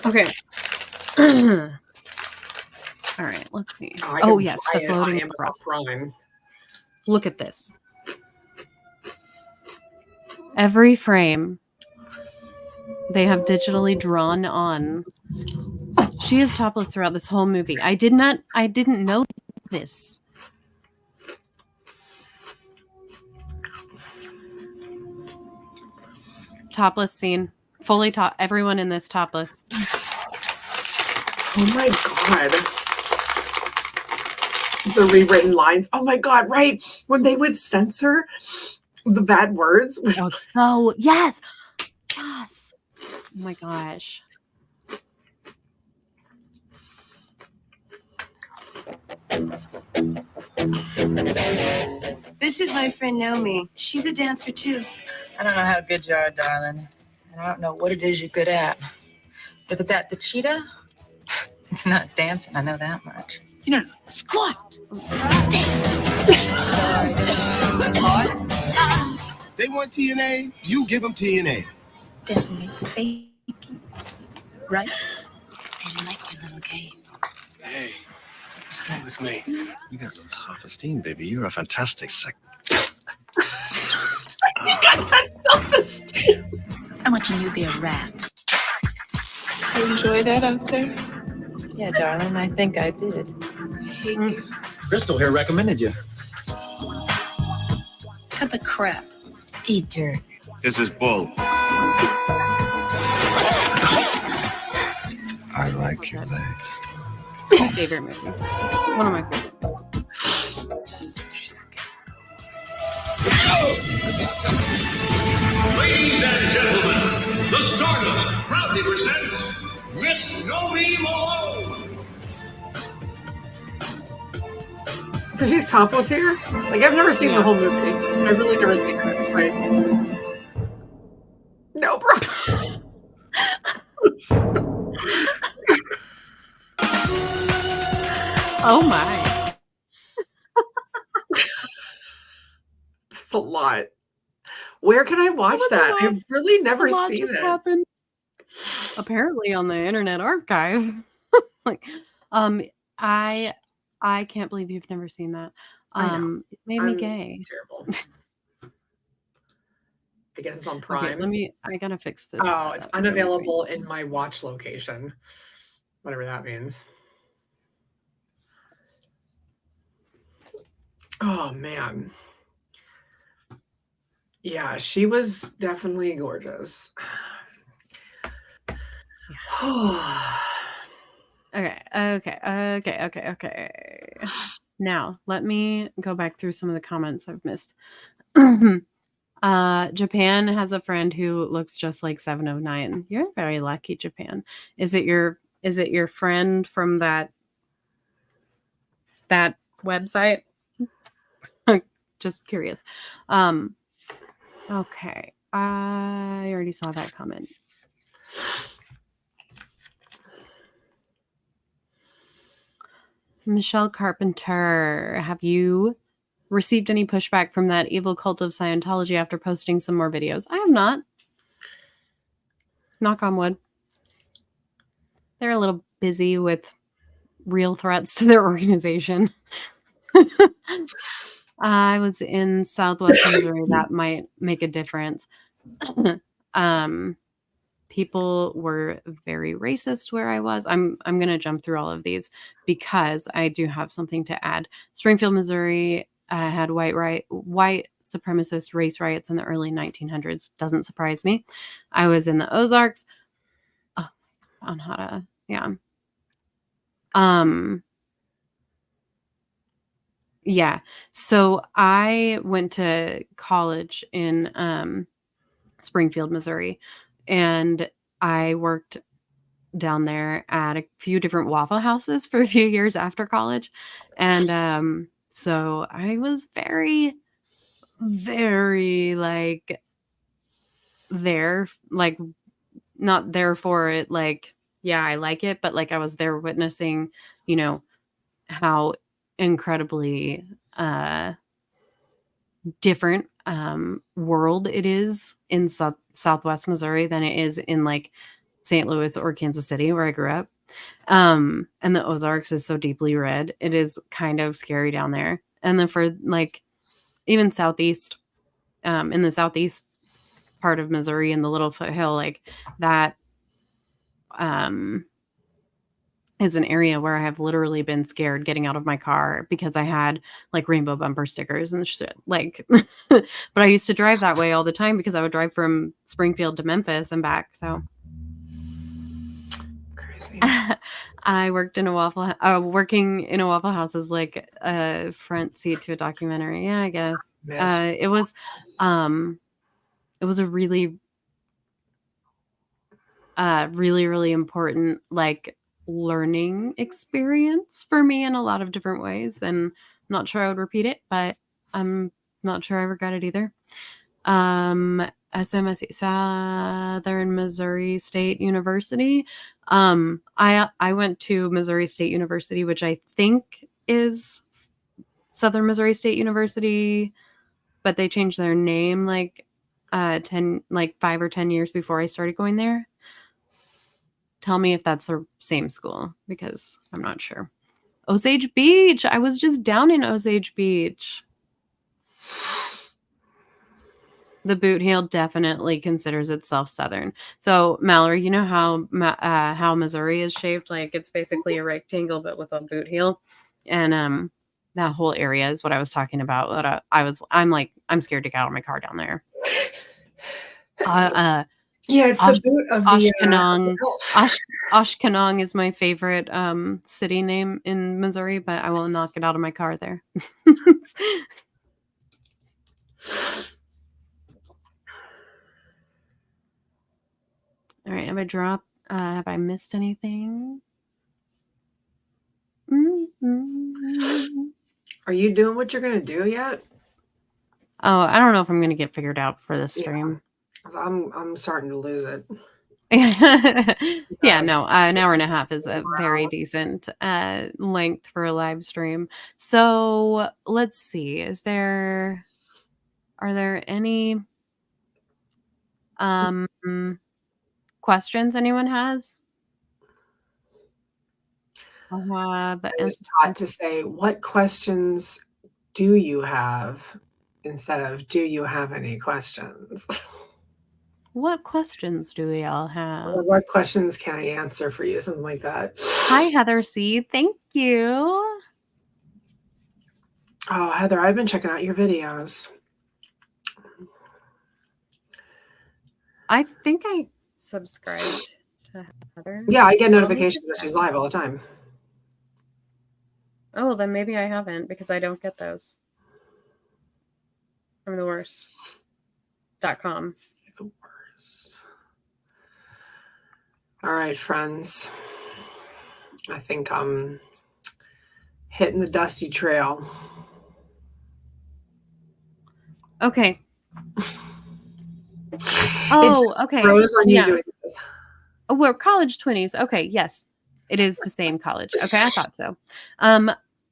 Okay. All right, let's see. Oh yes, the floating across. Prime. Look at this. Every frame they have digitally drawn on. She is topless throughout this whole movie. I didn't know this. Topless scene. Fully top. Everyone in this topless. Oh my God. The rewritten lines. Oh my God, right. When they would censor the bad words. Oh, so yes. Yes. Oh my gosh. This is my friend Naomi. She's a dancer too. I don't know how good you are, darling. And I don't know what it is you're good at. But if it's at the cheetah, it's not dancing. I know that much. You know, squat. They want TNA, you give them TNA. Dancing ain't faking, right? They like your little game. Hey, stay with me. You got low self-esteem, baby. You're a fantastic You got that self-esteem. I'm watching you be a rat. You enjoy that out there? Yeah, darling, I think I did. I hate you. Crystal here recommended you. Cut the crap. Eat dirt. This is bull. I like your legs. My favorite movie. One of my favorite. Ladies and gentlemen, the Stardust proudly presents Miss Naomi Malone. So she's topless here? Like, I've never seen the whole movie. I've really never seen it. Right? No, bro. Oh my. It's a lot. Where can I watch that? I've really never lot seen just it. happened. Apparently on the Internet Archive. Like, I can't believe you've never seen that. I know. It made me I'm gay. Terrible. I guess it's on Okay, Prime. I gotta fix this. Oh, it's unavailable in my watch location. Whatever that means. Oh man. Yeah, she was definitely gorgeous. Okay. Now, let me go back through some of the comments I've missed. Japan has a friend who looks just like 709. You're very lucky, Japan. Is it your friend from that website? Just curious. Okay. I already saw that comment. Michelle Carpenter, have you received any pushback from that evil cult of Scientology after posting some more videos? I have not. Knock on wood. They're a little busy with real threats to their organization. I was in Southwest Missouri. That might make a difference. People were very racist where I was. I'm going to jump through all of these because I do have something to add. Springfield, Missouri had white supremacist race riots in the early 1900s. Doesn't surprise me. I was in the Ozarks. Oh, on how to, yeah. Yeah. So I went to college in Springfield, Missouri, and I worked down there at a few different Waffle Houses for a few years after college. And so I was very, very like there, like not there for it, like, yeah, I like it, but like I was there witnessing, you know, how incredibly different world it is in Southwest Missouri than it is in like St. Louis or Kansas City where I grew up. And the Ozarks is so deeply red. It is kind of scary down there. And then for like even Southeast, in the Southeast, part of Missouri in the Little Foothill, like that is an area where I have literally been scared getting out of my car because I had like rainbow bumper stickers and shit. Like, but I used to drive that way all the time because I would drive from Springfield to Memphis and back. So Crazy. I worked in a working in a Waffle House is like a front seat to a documentary. Yeah, I guess. It was a really, really important like learning experience for me in a lot of different ways, and I'm not sure I would repeat it, but I'm not sure I regret it either. SMSU, Southern Missouri State University. I went to Missouri State University, which I think is Southern Missouri State University, but they changed their name like 5 or 10 years before I started going there. Tell me if that's the same school because I'm not sure. Osage Beach. I was just down in Osage Beach. The boot heel definitely considers itself Southern. So Mallory, you know how Missouri is shaped? Like it's basically a rectangle, but with a boot heel. And that whole area is what I was talking about. But I'm scared to get out of my car down there. Yeah, it's the boot of Oshkosh. Oshkosh is my favorite city name in Missouri, but I will not get out of my car there. All right, have I missed anything? Are you doing what you're gonna do yet? Oh, I don't know if I'm gonna get figured out for this stream. Yeah, I'm starting to lose it. Yeah, no, an hour and a half is a very decent length for a live stream. So let's see. Are there any questions anyone has? I was taught to say, what questions do you have instead of do you have any questions? What questions do we all have? Or what questions can I answer for you? Something like that. Hi, Heather C. Thank you. Oh, Heather, I've been checking out your videos. I think I subscribed to Heather. Yeah, I get notifications that she's live all the time. Oh, then maybe I haven't because I don't get those. I'm the worst.com. The worst. All right, friends. I think I'm hitting the dusty trail. Okay. Oh, okay. Rose on you doing this. Oh, we're college 20s. Okay, yes. It is the same college. Okay, I thought so.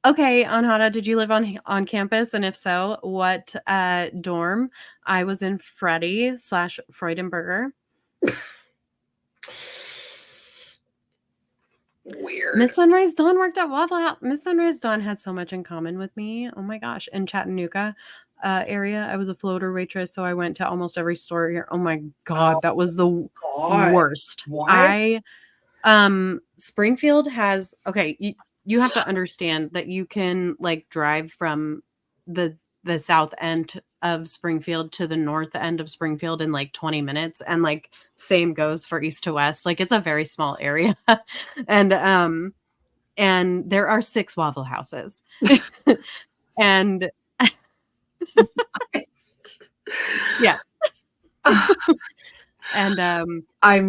Okay, Anhata, did you live on campus? And if so, what dorm? I was in Freddie/Freudenberger. Weird. Miss Sunrise Dawn worked at Waffle House. Miss Sunrise Dawn had so much in common with me. Oh my gosh. In Chattanooga area, I was a floater waitress, so I went to almost every store here. Oh my God, that was the worst. Why? Springfield has, okay, you have to understand that you can like drive from the south end of Springfield to the north end of Springfield in like 20 minutes, and like same goes for east to west. Like it's a very small area. And there are 6 Waffle Houses. And yeah. And I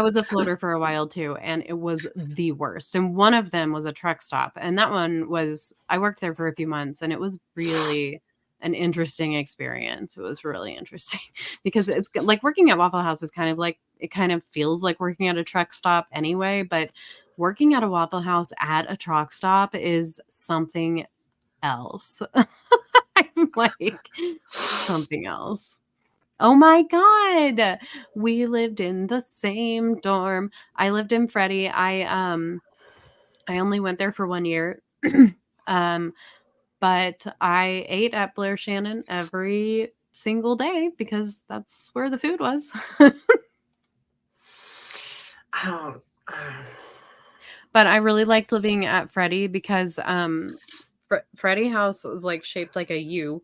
was a floater for a while too, and it was the worst. And one of them was a truck stop, and that one was, I worked there for a few months, and it was really an interesting experience. It was really interesting because it's like working at Waffle House is kind of like, it kind of feels like working at a truck stop anyway, but working at a Waffle House at a truck stop is something else. I'm like something else. Oh my God. We lived in the same dorm. I lived in Freddie. I only went there for 1 year. But I ate at Blair Shannon every single day because that's where the food was. But I really liked living at Freddie because Freddie House was like shaped like a U.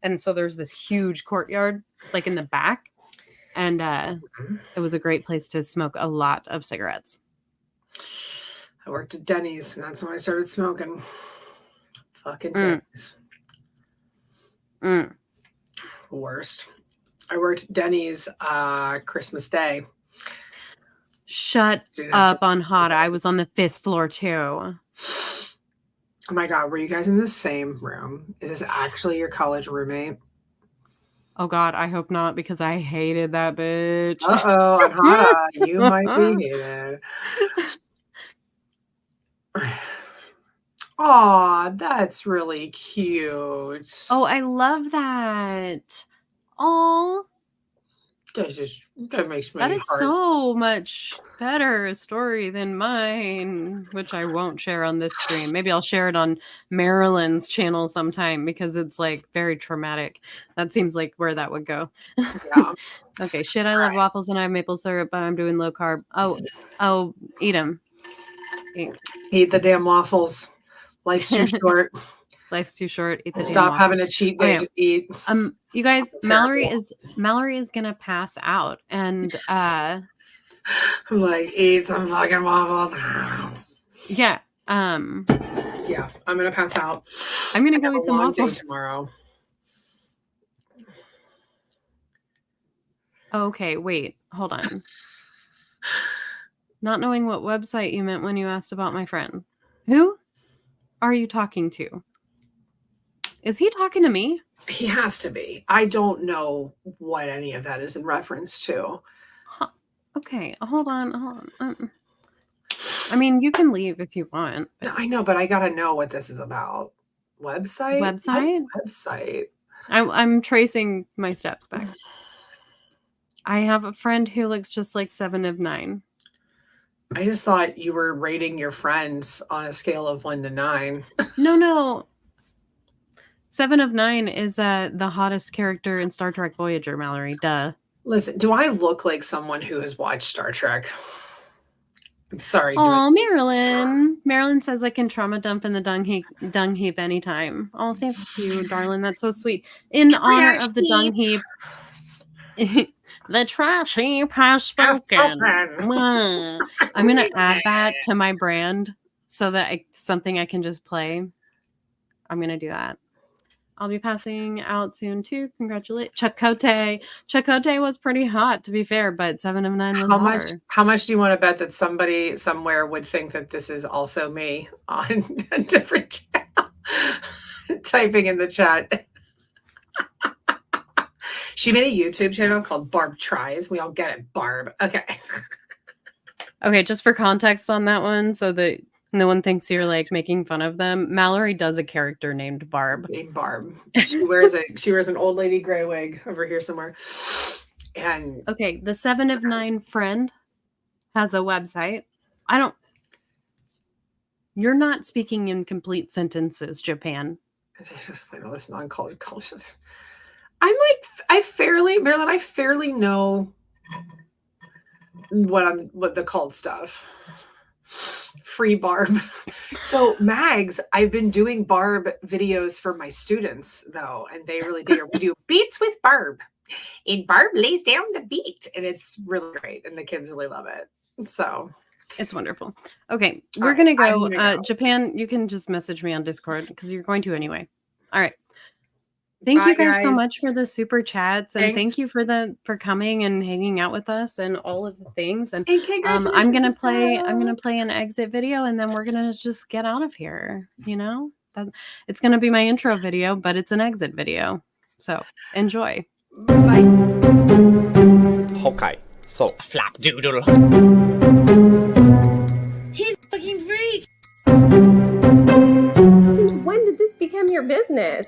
And so there's this huge courtyard like in the back. And it was a great place to smoke a lot of cigarettes. I worked at Denny's, and that's when I started smoking. Fucking Denny's. Worst. I worked at Denny's Christmas Day. Shut up on Hot. I was on the 5th floor too. Oh my God, were you guys in the same room? Is this actually your college roommate? Oh God, I hope not, because I hated that bitch. Uh-oh, Anhata, you might be hated. Aw, that's really cute. Oh, I love that. Oh, that makes me that is so much better a story than mine, which I won't share on this stream. Maybe I'll share it on Marilyn's channel sometime because it's like very traumatic. That seems like where that would go. Yeah. Okay, shit, I love waffles and I have maple syrup, but I'm doing low carb. Oh, eat them. Eat the damn waffles. Life's too short. Life's too short. Eat the Stop damn having waffles. a cheat day. Okay. Just eat. You guys, Mallory is gonna pass out, and I'm like, eat some fucking waffles. yeah. Yeah, I'm gonna pass out. I'm gonna go eat some waffles tomorrow. Okay, wait, hold on. Not knowing what website you meant when you asked about my friend. Who are you talking to? Is he talking to me? He has to be. I don't know what any of that is in reference to. Okay, hold on. I mean, you can leave if you want. I know, but I gotta know what this is about. Website? Website. I'm tracing my steps back. I have a friend who looks just like 7 of 9. I just thought you were rating your friends on a scale of 1 to 9. No. 7 of 9 is the hottest character in Star Trek Voyager, Mallory. Duh. Listen, do I look like someone who has watched Star Trek? I'm sorry. Oh, Marilyn. Marilyn says I can trauma dump in the dung heap anytime. Oh, thank you, darling. That's so sweet. In honor of the dung heap. The trash heap has spoken. I'm going to add that to my brand so that something I can just play. I'm going to do that. I'll be passing out soon too. Congratulations. Chakotay. Chakotay was pretty hot, to be fair, but 7 of 9 was hotter. How much do you want to bet that somebody somewhere would think that this is also me on a different channel? Typing in the chat. She made a YouTube channel called Barb Tries. We all get it, Barb. Okay. Okay, just for context on that one, so that no one thinks you're like making fun of them. Mallory does a character named Barb. She wears an old lady gray wig over here somewhere. And okay, the 7 of 9 friend has a website. You're not speaking in complete sentences, Japan. I just find all this non-college culture. I'm like, I fairly know what the called stuff. Free Barb. So Mags, I've been doing Barb videos for my students though, and they really do. We do beats with Barb, and Barb lays down the beat, and it's really great, and the kids really love it. So it's wonderful. Okay, we're gonna go. Japan, you can just message me on Discord because you're going to anyway. All right. Thank you guys so much for the super chats, and thank you for coming and hanging out with us and all of the things. And I'm gonna play an exit video, and then we're gonna just get out of here. You know, it's gonna be my intro video, but it's an exit video. So enjoy. Bye. Okay, so flap doodle. He's fucking freak. When did this become your business?